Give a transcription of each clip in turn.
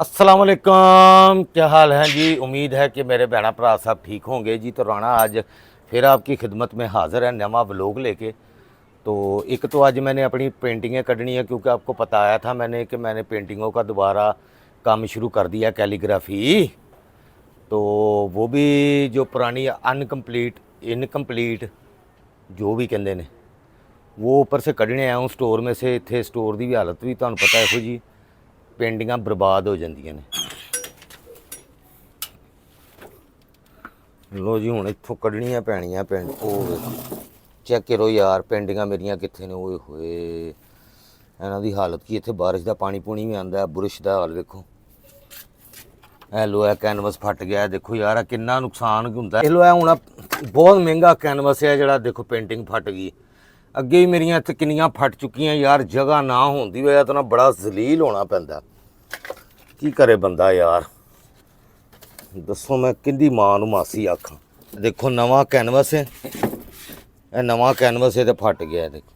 अस्सलाम वालेकुम, क्या हाल है जी। उम्मीद है कि मेरे बहना भरा सब ठीक होंगे जी। तो राणा आज फिर आपकी खिदमत में हाज़िर है नवा व्लॉग लेके। तो एक तो आज मैंने अपनी पेंटिंगें कढ़नी है, क्योंकि आपको बताया था मैंने कि मैंने पेंटिंगों का दोबारा काम शुरू कर दिया, कैलीग्राफी। तो वो भी जो पुरानी अनकम्प्लीट इनकम्प्लीट जो भी कहते हैं वो ऊपर से कढ़ने आया हूँ स्टोर में से। इतने स्टोर की भी हालत भी तुहानू पता है जी, पेंटिंगां बर्बाद हो जांदियां ने। लो जी हुण इत्थों कढ़नियां पैणियां पेंट। चेक करो यार पेंटिंगां मेरियां कित्थे ने। ओए होए इन्हां दी हालत की। इत्थे बारिश दा पानी पूनी भी आंदा है। बुरश दा हाल देखो। ए लो है कैनवस फट गया। देखो यार किन्ना नुकसान हुंदा है। ए लो है हुण बहुत महंगा कैनवस है जिहड़ा देखो पेंटिंग फट गई। अगे ही मेरियां इत्थे किन्नियां फट चुकियां यार। जगह ना होण दी वजह तो ना बड़ा जलील होना पैंदा। की करे बंदा यार, दसो मैं किंदी मां नूं मासी आखां। देखो नवा कैनवस है, नवा कैनवस है तो फट गया। देखो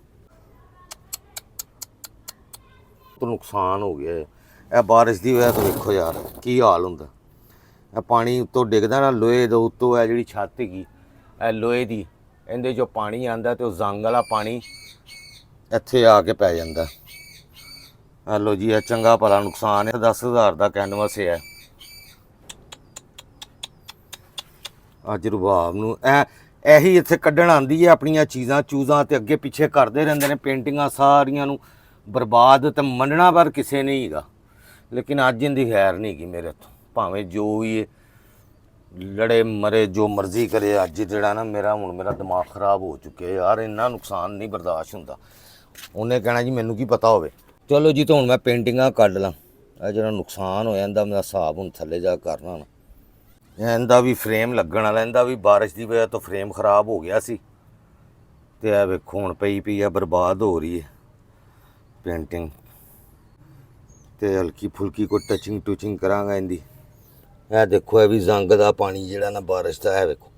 तो नुकसान हो गया है। बारिश की वजह तो देखो यार की हाल हुंदा। पानी उत्तों डिगदा ना लोहे दे उत्तों। है जिहड़ी छत हैगी लोहे की, इहदे चों पानी आंदा तो जंग वाला पानी इत्थे आके पै जांदा। लो जी है चंगा भला नुकसान है। 10,000 का कैनवस है। अज रुबाब नूं ਇਹੀ ਇੱਥੇ ਕੱਢਣ ਆਂਦੀ ਹੈ ਆਪਣੀਆਂ ਚੀਜ਼ਾਂ ਚੂਜ਼ਾਂ ਤੇ ਅੱਗੇ ਪਿੱਛੇ ਕਰਦੇ ਰਹਿੰਦੇ ਨੇ। ਪੇਂਟਿੰਗਾਂ ਸਾਰੀਆਂ ਨੂੰ ਬਰਬਾਦ ਤੇ ਮੰਨਣਾ ਪਰ ਕਿਸੇ ਨੇ ਹੀਗਾ। ਲੇਕਿਨ ਅੱਜ ਇਹਦੀ ਖੈਰ ਨਹੀਂ ਗਈ ਮੇਰੇ ਤੋਂ। ਭਾਵੇਂ ਜੋ ਵੀ ਲੜੇ ਮਰੇ ਜੋ ਮਰਜ਼ੀ ਕਰੇ। ਅੱਜ ਜਿਹੜਾ ਨਾ ਮੇਰਾ ਦਿਮਾਗ ਖਰਾਬ ਹੋ ਚੁੱਕਿਆ ਯਾਰ। ਇੰਨਾ ਨੁਕਸਾਨ ਨਹੀਂ ਬਰਦਾਸ਼ਤ ਹੁੰਦਾ। ਉਹਨੇ ਕਹਿਣਾ ਜੀ ਮੈਨੂੰ ਕੀ ਪਤਾ ਹੋਵੇ। ਚਲੋ ਜੀ, ਤਾਂ ਹੁਣ ਮੈਂ ਪੇਂਟਿੰਗਾਂ ਕੱਢ ਲਾਂ। ਇਹ ਜਿਹੜਾ ਨੁਕਸਾਨ ਹੋਇਆ ਇਹਦਾ ਮੇਰਾ ਹਿਸਾਬ ਹੁਣ ਥੱਲੇ ਜਾ ਕਰਨਾ ਨਾ। ਇਹਦਾ ਵੀ ਫਰੇਮ ਲੱਗਣ ਵਾਲਾ। ਇਹਦਾ ਵੀ ਬਾਰਿਸ਼ ਦੀ ਵਜ੍ਹਾ ਤੋਂ ਫਰੇਮ ਖਰਾਬ ਹੋ ਗਿਆ ਸੀ। ਤੇ ਇਹ ਵੇਖੋ ਹੁਣ ਪਈ ਆ ਬਰਬਾਦ ਹੋ ਰਹੀ ਹੈ पेंटिंग। तो हल्की फुल्की कोई टचिंग टूचिंग करांगा इनकी। यह देखो ये भी जंग का पानी जोड़ा ना बारिश का है। देखो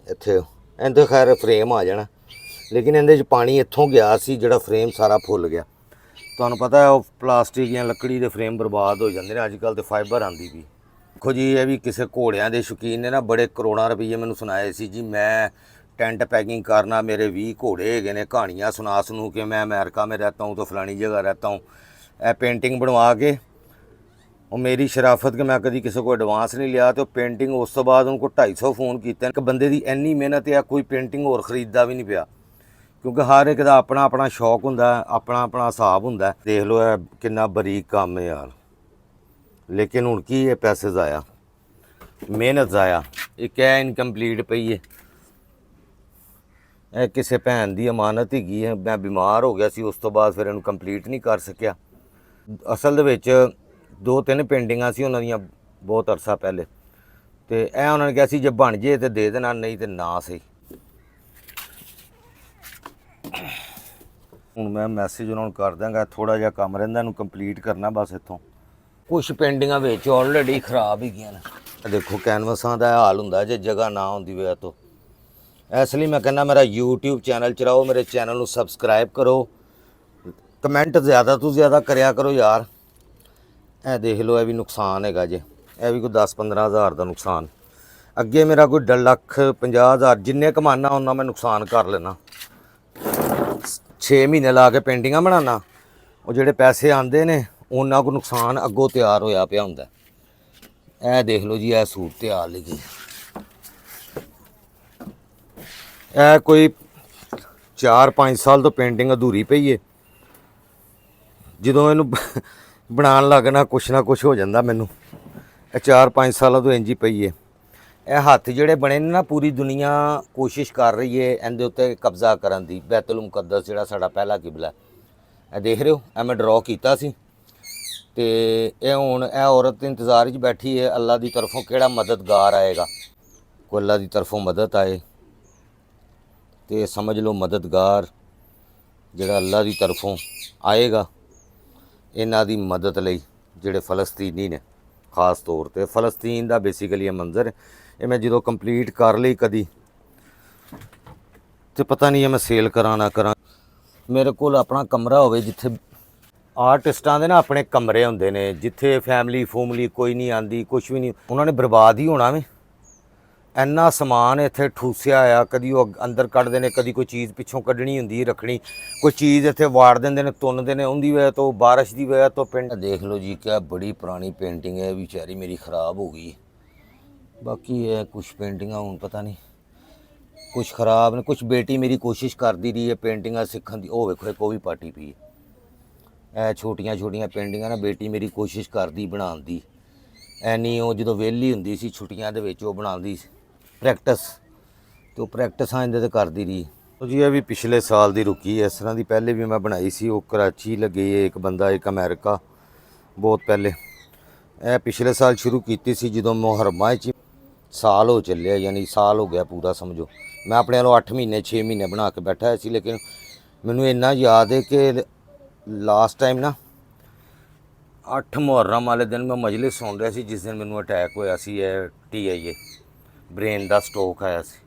इत्थे इनते खैर फ्रेम आ जाना, लेकिन इहदे पानी इत्थों गया सी जोड़ा फ्रेम सारा फुल गया। तुहानू पता है प्लास्टिक या लकड़ी के फ्रेम बर्बाद हो जाते हैं। अजकल तो फाइबर आती भी। देखो जी ये भी किसी घोड़िया के शौकीन ने ना बड़े करोड़ों रुपये मैंने सुनाए सी जी। मैं टेंट पैकिंग करना, मेरे 20 घोड़े है ने। कहानियाँ सुना सुनू के मैं अमेरिका में रहता हूँ तो फलानी जगह रहता हूँ। ए पेंटिंग बनवा के और मेरी शराफत के मैं कभी किसी को एडवांस नहीं लिया। तो पेंटिंग उस तो बाद उनको 250 फोन किए। एक बंदे की इन्नी मेहनत है, कोई पेंटिंग होर खरीददा भी नहीं पिया, क्योंकि हर एक का अपना अपना शौक हुंदा, अपना अपना हिसाब हुंदा। देख लो है कितना बरीक काम है यार। लेकिन हुण की है, पैसे ज़ाया, मेहनत ज़ाया। एक है इनकम्पलीट पई है। ਇਹ ਕਿਸੇ ਭੈਣ ਦੀ ਅਮਾਨਤ ਹੈਗੀ ਹੈ। ਮੈਂ ਬਿਮਾਰ ਹੋ ਗਿਆ ਸੀ, ਉਸ ਤੋਂ ਬਾਅਦ ਫਿਰ ਇਹਨੂੰ ਕੰਪਲੀਟ ਨਹੀਂ ਕਰ ਸਕਿਆ। ਅਸਲ ਦੇ ਵਿੱਚ 2-3 ਪੇਂਟਿੰਗਾਂ ਸੀ ਉਹਨਾਂ ਦੀਆਂ ਬਹੁਤ ਅਰਸਾ ਪਹਿਲੇ। ਤੇ ਇਹ ਉਹਨਾਂ ਨੇ ਕਿਹਾ ਸੀ ਜੇ ਬਣ ਜੇ ਤੇ ਦੇ ਦੇਣਾ, ਨਹੀਂ ਤੇ ਨਾ ਸਹੀ। ਹੁਣ ਮੈਂ ਮੈਸੇਜ ਉਹਨਾਂ ਨੂੰ ਕਰ ਦਾਂਗਾ। ਥੋੜਾ ਜਿਹਾ ਕੰਮ ਰਹਿੰਦਾ ਇਹਨੂੰ ਕੰਪਲੀਟ ਕਰਨਾ ਬਸ। ਇੱਥੋਂ ਕੁਝ ਪੇਂਟਿੰਗਾਂ ਵਿੱਚ ਆਲਰੇਡੀ ਖਰਾਬ ਹੈਗੀਆਂ ਨੇ। ਦੇਖੋ ਕੈਨਵਸਾਂ ਦਾ ਹਾਲ ਹੁੰਦਾ ਜੇ ਜਗ੍ਹਾ ਨਾ ਹੁੰਦੀ ਵਜ੍ਹਾ ਤੋਂ। इसलिए मैं कहना मेरा यूट्यूब चैनल चलाओ, मेरे चैनल को सबसक्राइब करो, कमेंट ज़्यादा तो ज़्यादा करया करो यार। ए देख लो ये भी नुकसान है जे। यह भी कोई 10-15 हज़ार का नुकसान। अगे मेरा कोई 1,50,000 जिन्ने कमाना उन्ना मैं नुकसान कर लेना। 6 महीने ला के पेंटिंगां बनाना, वो जोड़े पैसे आते ने उन्ना को नुकसान अगों तैयार होया पिया हुंदा। ए देख लो जी यह सूरत हाल लगी। ਇਹ ਕੋਈ 4-5 ਸਾਲ ਤੋਂ ਪੇਂਟਿੰਗ ਅਧੂਰੀ ਪਈ ਹੈ। ਜਦੋਂ ਇਹਨੂੰ ਬਣਾਉਣ ਲੱਗਣਾ ਕੁਛ ਨਾ ਕੁਛ ਹੋ ਜਾਂਦਾ ਮੈਨੂੰ। ਇਹ 4-5 ਸਾਲਾਂ ਤੋਂ ਇੰਜ ਹੀ ਪਈ ਹੈ। ਇਹ ਹੱਥ ਜਿਹੜੇ ਬਣੇ ਨੇ ਨਾ, ਪੂਰੀ ਦੁਨੀਆ ਕੋਸ਼ਿਸ਼ ਕਰ ਰਹੀ ਹੈ ਇਹਦੇ ਉੱਤੇ ਕਬਜ਼ਾ ਕਰਨ ਦੀ। ਬੈਤੁਲ ਮੁਕੱਦਸ ਜਿਹੜਾ ਸਾਡਾ ਪਹਿਲਾ ਕਿਬਲਾ, ਇਹ ਦੇਖ ਰਹੇ ਹੋ, ਇਹ ਮੈਂ ਡਰਾ ਕੀਤਾ ਸੀ। ਤੇ ਇਹ ਹੁਣ ਇਹ ਔਰਤ ਇੰਤਜ਼ਾਰ 'ਚ ਬੈਠੀ ਹੈ ਅੱਲਾ ਦੀ ਤਰਫੋਂ ਕਿਹੜਾ ਮਦਦਗਾਰ ਆਏਗਾ। ਕੋਈ ਅੱਲਾ ਦੀ ਤਰਫੋਂ ਮਦਦ ਆਏ तो समझ लो मददगार जोड़ा अल्लाह की तरफों आएगा इन्हां दी मदद लई। जोड़े फलस्तीनी ने खास तौर पर फलस्तीन का बेसिकली ये मंजर है। ये मैं जो कंप्लीट कर ली कदी तो पता नहीं है मैं सेल करा ना करा। मेरे को अपना कमरा होवे जिथे ਆਰਟਿਸਟਾਂ ਦੇ ਨਾ ਆਪਣੇ ਕਮਰੇ ਹੁੰਦੇ ਨੇ ਜਿੱਥੇ ਫੈਮਲੀ ਕੋਈ ਨਹੀਂ ਆਂਦੀ, ਕੁਝ ਵੀ ਨਹੀਂ, ਉਹਨਾਂ ਨੇ ਬਰਬਾਦ ਹੀ ਹੋਣਾ ਵੇ। ਇੰਨਾ ਸਮਾਨ ਇੱਥੇ ਠੂਸਿਆ ਆ, ਕਦੀ ਉਹ ਅੰਦਰ ਕੱਢਦੇ ਨੇ, ਕਦੀ ਕੋਈ ਚੀਜ਼ ਪਿੱਛੋਂ ਕੱਢਣੀ ਹੁੰਦੀ ਰੱਖਣੀ, ਕੋਈ ਚੀਜ਼ ਇੱਥੇ ਵਾੜ ਦਿੰਦੇ ਨੇ, ਤੁੰਨਦੇ ਨੇ, ਉਹਦੀ ਵਜ੍ਹਾ ਤੋਂ, ਬਾਰਿਸ਼ ਦੀ ਵਜ੍ਹਾ ਤੋਂ ਪਿੰਡ ਦੇਖ ਲਓ ਜੀ, ਕਿਆ ਬੜੀ ਪੁਰਾਣੀ ਪੇਂਟਿੰਗ ਹੈ, ਵਿਚਾਰੀ ਮੇਰੀ ख़राब ਹੋ ਗਈ। ਬਾਕੀ ਇਹ ਕੁਛ ਪੇਂਟਿੰਗਾਂ ਹੁਣ ਪਤਾ ਨਹੀਂ ਕੁਛ ख़राब ਨੇ, ਕੁਛ ਬੇਟੀ ਮੇਰੀ ਕੋਸ਼ਿਸ਼ ਕਰਦੀ ਰਹੀ ਹੈ ਪੇਂਟਿੰਗਾਂ ਸਿੱਖਣ ਦੀ। ਉਹ ਵੇਖੋ ਇੱਕ ਉਹ ਵੀ ਪਾਟੀ ਪਈ ਹੈ। ਇਹ ਛੋਟੀਆਂ ਪੇਂਟਿੰਗਾਂ ਨਾ ਬੇਟੀ ਮੇਰੀ ਕੋਸ਼ਿਸ਼ ਕਰਦੀ ਬਣਾਉਣ ਦੀ, ਐਨੀ ਉਹ ਜਦੋਂ ਵਿਹਲੀ ਹੁੰਦੀ ਸੀ ਛੁੱਟੀਆਂ ਦੇ ਵਿੱਚ ਉਹ ਬਣਾਉਂਦੀ ਸੀ ਪ੍ਰੈਕਟਿਸ, ਤੇ ਉਹ ਪ੍ਰੈਕਟਿਸਾਂ ਇਹਦੇ ਤੇ ਕਰਦੀ ਰਹੀ। ਉਹ ਜੀ ਇਹ ਵੀ ਪਿਛਲੇ ਸਾਲ ਦੀ ਰੁਕੀ ਹੈ, ਇਸ ਤਰ੍ਹਾਂ ਦੀ ਪਹਿਲੇ ਵੀ ਮੈਂ ਬਣਾਈ ਸੀ। ਉਹ ਕਰਾਚੀ ਲੱਗੀ ਹੈ, ਇੱਕ ਬੰਦਾ, ਇੱਕ ਅਮਰੀਕਾ, ਬਹੁਤ ਪਹਿਲੇ। ਇਹ ਪਿਛਲੇ ਸਾਲ ਸ਼ੁਰੂ ਕੀਤੀ ਸੀ ਜਦੋਂ ਮੁਹਰਮਾਂ 'ਚ, ਸਾਲ ਹੋ ਚੱਲਿਆ, ਯਾਨੀ ਸਾਲ ਹੋ ਗਿਆ ਪੂਰਾ ਸਮਝੋ। ਮੈਂ ਆਪਣੇ ਵੱਲੋਂ 8 ਮਹੀਨੇ 6 ਮਹੀਨੇ ਬਣਾ ਕੇ ਬੈਠਾ ਹੋਇਆ ਸੀ, ਲੇਕਿਨ ਮੈਨੂੰ ਇੰਨਾ ਯਾਦ ਹੈ ਕਿ ਲਾਸਟ ਟਾਈਮ ਨਾ 8 ਮੁਹਰਮ ਵਾਲੇ ਦਿਨ ਮੈਂ ਮਜਲਿਸ ਸੁਣ ਰਿਹਾ ਸੀ, ਜਿਸ ਦਿਨ ਮੈਨੂੰ ਅਟੈਕ ਹੋਇਆ ਸੀ। ਇਹ TIA ਬ੍ਰੇਨ ਦਾ ਸਟ੍ਰੋਕ ਆਇਆ ਸੀ।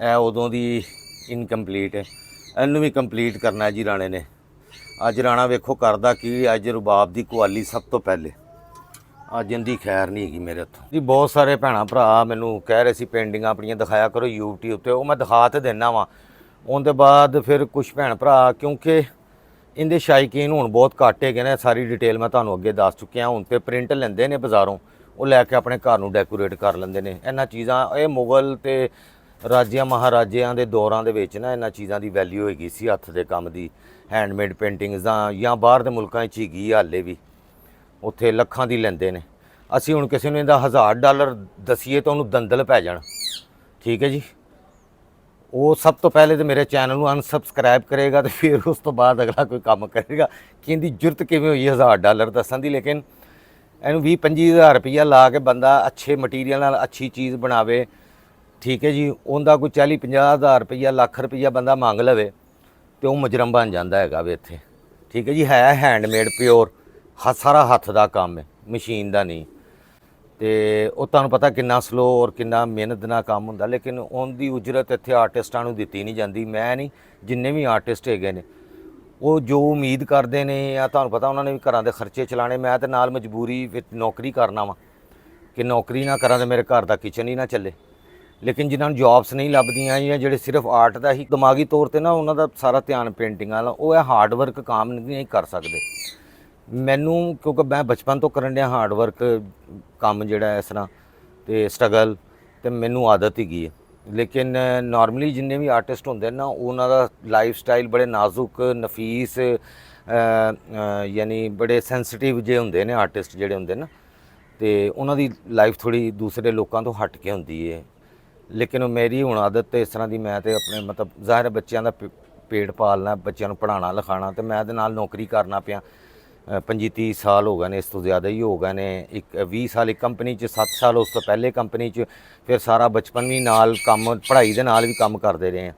ਇਹ ਉਦੋਂ ਦੀ ਇਨਕੰਪਲੀਟ ਹੈ, ਇਹਨੂੰ ਵੀ ਕੰਪਲੀਟ ਕਰਨਾ ਜੀ ਰਾਣੇ ਨੇ। ਅੱਜ ਰਾਣਾ ਵੇਖੋ ਕਰਦਾ ਕੀ, ਅੱਜ ਰਬਾਬ ਦੀ ਕੁਆਲੀ ਸਭ ਤੋਂ ਪਹਿਲੇ, ਅੱਜ ਇਹਦੀ ਖੈਰ ਨਹੀਂ ਹੈਗੀ ਮੇਰੇ ਹੱਥੋਂ ਜੀ। ਬਹੁਤ ਸਾਰੇ ਭੈਣਾਂ ਭਰਾ ਮੈਨੂੰ ਕਹਿ ਰਹੇ ਸੀ ਪੇਂਟਿੰਗਾਂ ਆਪਣੀਆਂ ਦਿਖਾਇਆ ਕਰੋ YouTube 'ਤੇ, ਉਹ ਮੈਂ ਦਿਖਾ ਤੇ ਦਿੰਦਾ ਵਾਂ। ਉਹਦੇ ਬਾਅਦ ਫਿਰ ਕੁਛ ਭੈਣ ਭਰਾ, ਕਿਉਂਕਿ ਇਹਦੇ ਸ਼ਾਇਕੀਨ ਹੁਣ ਬਹੁਤ ਘੱਟ ਹੈਗੇ ਨੇ, ਸਾਰੀ ਡਿਟੇਲ ਮੈਂ ਤੁਹਾਨੂੰ ਅੱਗੇ ਦੱਸ ਚੁੱਕਿਆ। ਹੁਣ ਤੇ ਪ੍ਰਿੰਟ ਲੈਂਦੇ ਨੇ ਬਾਜ਼ਾਰੋਂ, ਉਹ ਲੈ ਕੇ ਆਪਣੇ ਘਰ ਨੂੰ ਡੈਕੋਰੇਟ ਕਰ ਲੈਂਦੇ ਨੇ। ਇਹਨਾਂ ਚੀਜ਼ਾਂ, ਇਹ ਮੁਗਲ ਤੇ ਰਾਜਿਆਂ ਮਹਾਰਾਜਿਆਂ ਦੇ ਦੌਰਾਂ ਦੇ ਵਿੱਚ ਨਾ ਇਹਨਾਂ ਚੀਜ਼ਾਂ ਦੀ ਵੈਲਿਊ ਹੈਗੀ ਸੀ, ਹੱਥ ਦੇ ਕੰਮ ਦੀ, ਹੈਂਡਮੇਡ ਪੇਂਟਿੰਗਸ ਦਾ, ਜਾਂ ਬਾਹਰ ਦੇ ਮੁਲਕਾਂ 'ਚ ਹੈਗੀ ਹਾਲੇ ਵੀ, ਉੱਥੇ ਲੱਖਾਂ ਦੀ ਲੈਂਦੇ ਨੇ। ਅਸੀਂ ਹੁਣ ਕਿਸੇ ਨੂੰ ਇਹਦਾ $1000 ਦਸੀਏ ਤਾਂ ਉਹਨੂੰ ਦੰਦਲ ਪੈ ਜਾਣ, ਠੀਕ ਹੈ ਜੀ। ਉਹ ਸਭ ਤੋਂ ਪਹਿਲੇ ਤਾਂ ਮੇਰੇ ਚੈਨਲ ਨੂੰ ਅਨਸਬਸਕ੍ਰਾਈਬ ਕਰੇਗਾ, ਤੇ ਫਿਰ ਉਸ ਤੋਂ ਬਾਅਦ ਅਗਲਾ ਕੋਈ ਕੰਮ ਕਰੇਗਾ ਕਿ ਇਹਦੀ ਜ਼ਰੂਰਤ ਕਿਵੇਂ ਹੋਈ $1000 ਦੱਸਣ ਦੀ। ਲੇਕਿਨ ਇਹਨੂੰ 20-25 ਹਜ਼ਾਰ ਰੁਪਈਆ ਲਾ ਕੇ ਬੰਦਾ ਅੱਛੇ ਮਟੀਰੀਅਲ ਨਾਲ ਅੱਛੀ ਚੀਜ਼ ਬਣਾਵੇ, ਠੀਕ ਹੈ ਜੀ। ਉਹਦਾ ਕੋਈ 40-50 ਹਜ਼ਾਰ ਰੁਪਈਆ, ਲੱਖ ਰੁਪਈਆ ਬੰਦਾ ਮੰਗ ਲਵੇ ਤੇ ਉਹ ਮੁਜਰਮ ਬਣ ਜਾਂਦਾ ਹੈਗਾ ਵੇ ਇੱਥੇ, ਠੀਕ ਹੈ ਜੀ। ਹੈ ਹੈਂਡਮੇਡ ਪਿਓਰ, ਸਾਰਾ ਹੱਥ ਦਾ ਕੰਮ ਹੈ, ਮਸ਼ੀਨ ਦਾ ਨਹੀਂ। ਤੇ ਉਹ ਤੁਹਾਨੂੰ ਪਤਾ ਕਿੰਨਾ ਸਲੋ ਔਰ ਕਿੰਨਾ ਮਿਹਨਤ ਨਾਲ ਕੰਮ ਹੁੰਦਾ, ਲੇਕਿਨ ਉਹਦੀ ਉਜਰਤ ਇੱਥੇ ਆਰਟਿਸਟਾਂ ਨੂੰ ਦਿੱਤੀ ਨਹੀਂ ਜਾਂਦੀ। ਮੈਂ ਨਹੀਂ, ਜਿੰਨੇ ਵੀ ਆਰਟਿਸਟ ਹੈਗੇ ਨੇ, ਉਹ ਜੋ ਉਮੀਦ ਕਰਦੇ ਨੇ, ਜਾਂ ਤੁਹਾਨੂੰ ਪਤਾ ਉਹਨਾਂ ਨੇ ਵੀ ਘਰਾਂ ਦੇ ਖਰਚੇ ਚਲਾਣੇ। ਮੈਂ ਤਾਂ ਨਾਲ ਮਜਬੂਰੀ ਵਿੱਚ ਨੌਕਰੀ ਕਰਨਾ ਵਾ, ਕਿ ਨੌਕਰੀ ਨਾ ਕਰਾਂ ਤਾਂ ਮੇਰੇ ਘਰ ਦਾ ਕਿਚਨ ਹੀ ਨਾ ਚੱਲੇ। ਲੇਕਿਨ ਜਿਨ੍ਹਾਂ ਨੂੰ ਜੌਬਸ ਨਹੀਂ ਲੱਭਦੀਆਂ, ਜਾਂ ਜਿਹੜੇ ਸਿਰਫ ਆਰਟ ਦਾ ਹੀ ਦਿਮਾਗੀ ਤੌਰ 'ਤੇ ਨਾ ਉਹਨਾਂ ਦਾ ਸਾਰਾ ਧਿਆਨ ਪੇਂਟਿੰਗਾਂ ਵਾਲਾ, ਉਹ ਇਹ ਹਾਰਡ ਵਰਕ ਕੰਮ ਨਹੀਂ ਕਰ ਸਕਦੇ। ਮੈਨੂੰ, ਕਿਉਂਕਿ ਮੈਂ ਬਚਪਨ ਤੋਂ ਕਰਨ ਡਿਆ ਹਾਰਡ ਵਰਕ ਕੰਮ ਜਿਹੜਾ ਇਸ ਤਰ੍ਹਾਂ, ਤੇ ਸਟਰਗਲ, ਤੇ ਮੈਨੂੰ ਆਦਤ ਹੈਗੀ ਹੈ। ਲੇਕਿਨ ਨਾਰਮਲੀ ਜਿੰਨੇ ਵੀ ਆਰਟਿਸਟ ਹੁੰਦੇ ਨੇ ਨਾ, ਉਹਨਾਂ ਦਾ ਲਾਈਫ ਸਟਾਈਲ ਬੜੇ ਨਾਜ਼ੁਕ, ਨਫੀਸ, ਯਾਨੀ ਬੜੇ ਸੈਂਸਿਟਿਵ ਜੇ ਹੁੰਦੇ ਨੇ ਆਰਟਿਸਟ ਜਿਹੜੇ ਹੁੰਦੇ ਨਾ, ਤੇ ਉਹਨਾਂ ਦੀ ਲਾਈਫ ਥੋੜ੍ਹੀ ਦੂਸਰੇ ਲੋਕਾਂ ਤੋਂ ਹਟ ਕੇ ਹੁੰਦੀ ਹੈ। ਲੇਕਿਨ ਮੇਰੀ ਹੁਣ ਆਦਤ ਤੇ ਇਸ ਤਰ੍ਹਾਂ ਦੀ, ਮੈਂ ਤੇ ਆਪਣੇ ਮਤਲਬ ਜ਼ਾਹਿਰ ਬੱਚਿਆਂ ਦਾ ਪੇਟ ਪਾਲਣਾ, ਬੱਚਿਆਂ ਨੂੰ ਪੜ੍ਹਾਉਣਾ ਲਿਖਾਉਣਾ, ਤੇ ਮੈਂ ਇਹਦੇ ਨਾਲ ਨੌਕਰੀ ਕਰਨਾ ਪਿਆ। 25-30 ਸਾਲ ਹੋ ਗਏ ਨੇ, ਇਸ ਤੋਂ ਜ਼ਿਆਦਾ ਹੀ ਹੋ ਗਏ ਨੇ। 20 ਸਾਲ ਇੱਕ ਕੰਪਨੀ 'ਚ, 7 ਸਾਲ ਉਸ ਤੋਂ ਪਹਿਲੇ ਕੰਪਨੀ 'ਚ, ਫਿਰ ਸਾਰਾ ਬਚਪਨ ਵੀ ਨਾਲ ਕੰਮ, ਪੜ੍ਹਾਈ ਦੇ ਨਾਲ ਵੀ ਕੰਮ ਕਰਦੇ ਰਹੇ ਹਾਂ।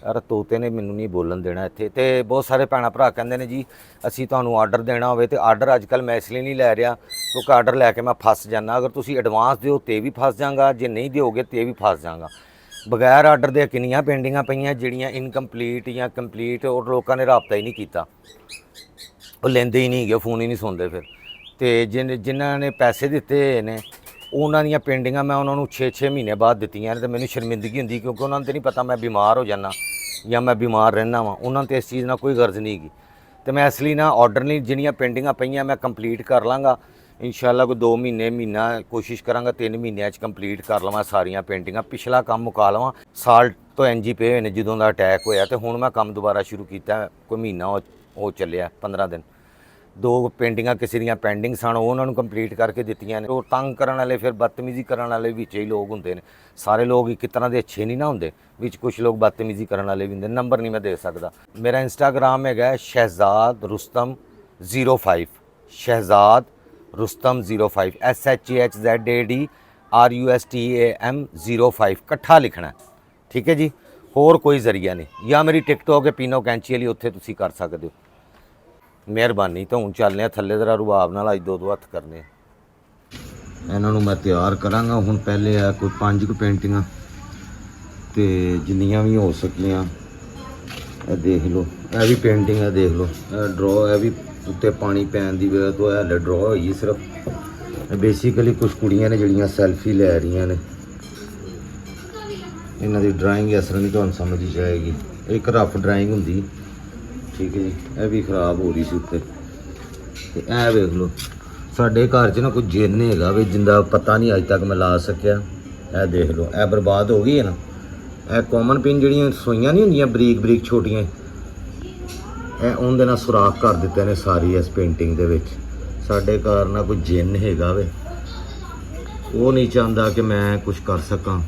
ਯਾਰ ਤੋਤੇ ਨੇ ਮੈਨੂੰ ਨਹੀਂ ਬੋਲਣ ਦੇਣਾ ਇੱਥੇ। ਤੇ ਬਹੁਤ ਸਾਰੇ ਭੈਣਾਂ ਭਰਾ ਕਹਿੰਦੇ ਨੇ ਜੀ ਅਸੀਂ ਤੁਹਾਨੂੰ ਆਰਡਰ ਦੇਣਾ ਹੋਵੇ, ਤੇ ਆਰਡਰ ਅੱਜ ਕੱਲ੍ਹ ਮੈਂ ਇਸ ਲਈ ਨਹੀਂ ਲੈ ਰਿਹਾ ਕਿਉਂਕਿ ਆਰਡਰ ਲੈ ਕੇ ਮੈਂ ਫਸ ਜਾਂਦਾ। ਅਗਰ ਤੁਸੀਂ ਐਡਵਾਂਸ ਦਿਓ ਤੇ ਵੀ ਫਸ ਜਾਂਗਾ, ਜੇ ਨਹੀਂ ਦਿਓਗੇ ਤੇ ਵੀ ਫਸ ਜਾਂਗਾ। ਬਗੈਰ ਆਰਡਰ ਦੇ ਕਿੰਨੀਆਂ ਪੇਂਟਿੰਗਾਂ ਪਈਆਂ ਜਿਹੜੀਆਂ ਇਨਕੰਪਲੀਟ ਜਾਂ ਕੰਪਲੀਟ, ਔਰ ਲੋਕਾਂ ਨੇ ਰਾਬਤਾ ਹੀ ਨਹੀਂ ਕੀਤਾ, ਉਹ ਲੈਂਦੇ ਹੀ ਨਹੀਂ ਗਏ, ਫੋਨ ਹੀ ਨਹੀਂ ਸੁਣਦੇ ਫਿਰ। ਤੇ ਜਿਨ੍ਹਾਂ ਨੇ ਪੈਸੇ ਦਿੱਤੇ ਨੇ, ਉਹਨਾਂ ਦੀਆਂ ਪੇਂਟਿੰਗਾਂ ਮੈਂ ਉਹਨਾਂ ਨੂੰ 6-6 ਮਹੀਨੇ ਬਾਅਦ ਦਿੱਤੀਆਂ ਨੇ, ਤੇ ਮੈਨੂੰ ਸ਼ਰਮਿੰਦਗੀ ਹੁੰਦੀ ਕਿਉਂਕਿ ਉਹਨਾਂ ਨੂੰ ਤਾਂ ਨਹੀਂ ਪਤਾ ਮੈਂ ਬਿਮਾਰ ਹੋ ਜਾਂਦਾ ਜਾਂ ਮੈਂ ਬਿਮਾਰ ਰਹਿੰਦਾ ਵਾਂ। ਉਹਨਾਂ ਨੂੰ ਤਾਂ ਇਸ ਚੀਜ਼ ਨਾਲ ਕੋਈ ਗਰਜ਼ ਨਹੀਂ ਹੈਗੀ। ਤੇ ਮੈਂ ਇਸ ਲਈ ਨਾ ਆਰਡਰ ਨਹੀਂ, ਜਿਹੜੀਆਂ ਪੇਂਟਿੰਗਾਂ ਪਈਆਂ ਮੈਂ ਕੰਪਲੀਟ ਕਰ ਲਾਂਗਾ ਇਨਸ਼ਾਅੱਲਾ। ਕੋਈ 2 ਮਹੀਨਾ ਕੋਸ਼ਿਸ਼ ਕਰਾਂਗਾ, 3 ਮਹੀਨਿਆਂ 'ਚ ਕੰਪਲੀਟ ਕਰ ਲਵਾਂ ਸਾਰੀਆਂ ਪੇਂਟਿੰਗਾਂ, ਪਿਛਲਾ ਕੰਮ ਮੁਕਾ ਲਵਾਂ। ਸਾਲ ਤੋਂ NG ਪਏ ਹੋਏ ਨੇ ਜਦੋਂ ਦਾ ਅਟੈਕ ਹੋਇਆ, ਤੇ ਹੁਣ ਮੈਂ ਕੰਮ ਦੁਬਾਰਾ ਸ਼ੁਰੂ ਕੀਤਾ। ਕੋਈ ਮਹੀਨਾ ਉਹ ਚੱਲਿਆ, 15 ਦਿਨ। 2 ਪੇਂਟਿੰਗਾਂ ਕਿਸੇ ਦੀਆਂ ਪੈਂਡਿੰਗ ਸਨ, ਉਹਨਾਂ ਨੂੰ ਕੰਪਲੀਟ ਕਰਕੇ ਦਿੱਤੀਆਂ ਨੇ। ਉਹ ਤੰਗ ਕਰਨ ਵਾਲੇ, ਫਿਰ ਬਦਤਮੀਜ਼ੀ ਕਰਨ ਵਾਲੇ ਵਿੱਚ ਹੀ ਲੋਕ ਹੁੰਦੇ ਨੇ। ਸਾਰੇ ਲੋਕ ਇੱਕ ਤਰ੍ਹਾਂ ਦੇ ਅੱਛੇ ਨਹੀਂ ਨਾ ਹੁੰਦੇ, ਵਿੱਚ ਕੁਝ ਲੋਕ ਬਦਤਮੀਜ਼ੀ ਕਰਨ ਵਾਲੇ ਵੀ ਹੁੰਦੇ। ਨੰਬਰ ਨਹੀਂ ਮੈਂ ਦੇ ਸਕਦਾ। ਮੇਰਾ ਇੰਸਟਾਗ੍ਰਾਮ ਹੈਗਾ ਸ਼ਹਿਜ਼ਾਦ ਰੁਸਤਮ 05, ਸ਼ਹਿਜ਼ਾਦ ਰੁਸਤਮ 05, SHAHZAD RUSTAM 05, ਇਕੱਠਾ ਲਿਖਣਾ, ਠੀਕ ਹੈ ਜੀ। ਹੋਰ ਕੋਈ ਜ਼ਰੀਆ ਨਹੀਂ। ਜਾਂ ਮੇਰੀ ਟਿਕਟੋਕ ਹੈ ਪੀਨੋ ਕੈਂਚੀ ਵਾਲੀ, ਉੱਥੇ ਤੁਸੀਂ ਕਰ ਸਕਦੇ ਹੋ। ਮਿਹਰਬਾਨੀ। ਤਾਂ ਹੁਣ ਚੱਲਦੇ ਆ ਥੱਲੇ ਜ਼ਰਾ ਰੁਬਾਬ ਨਾਲ, ਅੱਜ 2 ਹੱਥ ਕਰਨੇ। ਇਹਨਾਂ ਨੂੰ ਮੈਂ ਤਿਆਰ ਕਰਾਂਗਾ ਹੁਣ। ਪਹਿਲੇ ਆ ਕੋਈ 5 ਕੁ ਪੇਂਟਿੰਗਾਂ, ਤੇ ਜਿੰਨੀਆਂ ਵੀ ਹੋ ਸਕੀਆਂ ਇਹ ਦੇਖ ਲਓ। ਇਹ ਵੀ ਪੇਂਟਿੰਗ ਹੈ, ਦੇਖ ਲਓ। ਇਹ ਡਰਾ ਹੈ ਵੀ ਉੱਤੇ ਪਾਣੀ ਪੈਣ ਦੀ ਵਜ੍ਹਾ ਤੋਂ ਇਹ ਡਰਾ ਹੋਈ ਸਿਰਫ। ਬੇਸਿਕਲੀ ਕੁਝ ਕੁੜੀਆਂ ਨੇ ਜਿਹੜੀਆਂ ਸੈਲਫੀ ਲੈ ਰਹੀਆਂ ਨੇ, ਇਹਨਾਂ ਦੀ ਡਰਾਇੰਗ ਇਸ ਤਰ੍ਹਾਂ ਦੀ ਤੁਹਾਨੂੰ ਸਮਝ ਹੀ ਜਾਏਗੀ। ਇੱਕ ਰਫ ਡਰਾਇੰਗ ਹੁੰਦੀ, ਠੀਕ ਹੈ ਜੀ। ਇਹ ਵੀ ਖਰਾਬ ਹੋ ਰਹੀ ਸੀ ਉੱਤੇ। ਤੇ ਇਹ ਵੇਖ ਲਓ, ਸਾਡੇ ਘਰ 'ਚ ਨਾ ਕੋਈ ਜਿੰਨ ਹੈਗਾ ਵੀ ਜਿੰਦਾ ਪਤਾ ਨਹੀਂ ਅੱਜ ਤੱਕ ਮੈਂ ਲਾ ਸਕਿਆ। ਇਹ ਦੇਖ ਲਓ, ਇਹ ਬਰਬਾਦ ਹੋ ਗਈ ਹੈ ਨਾ। ਇਹ ਕਾਮਨ ਪਿੰਨ ਜਿਹੜੀਆਂ ਸੋਈਆਂ ਨਹੀਂ ਹੁੰਦੀਆਂ ਬਰੀਕ ਬਰੀਕ ਛੋਟੀਆਂ, ਇਹ ਉਹਦੇ ਨਾਲ ਸੁਰਾਖ ਕਰ ਦਿੱਤੇ ਨੇ ਸਾਰੀ ਇਸ ਪੇਂਟਿੰਗ ਦੇ ਵਿੱਚ। ਸਾਡੇ ਘਰ ਨਾਲ ਕੋਈ ਜਿੰਨ ਹੈਗਾ ਵੇ, ਉਹ ਨਹੀਂ ਚਾਹੁੰਦਾ ਕਿ ਮੈਂ ਕੁਝ ਕਰ ਸਕਾਂ।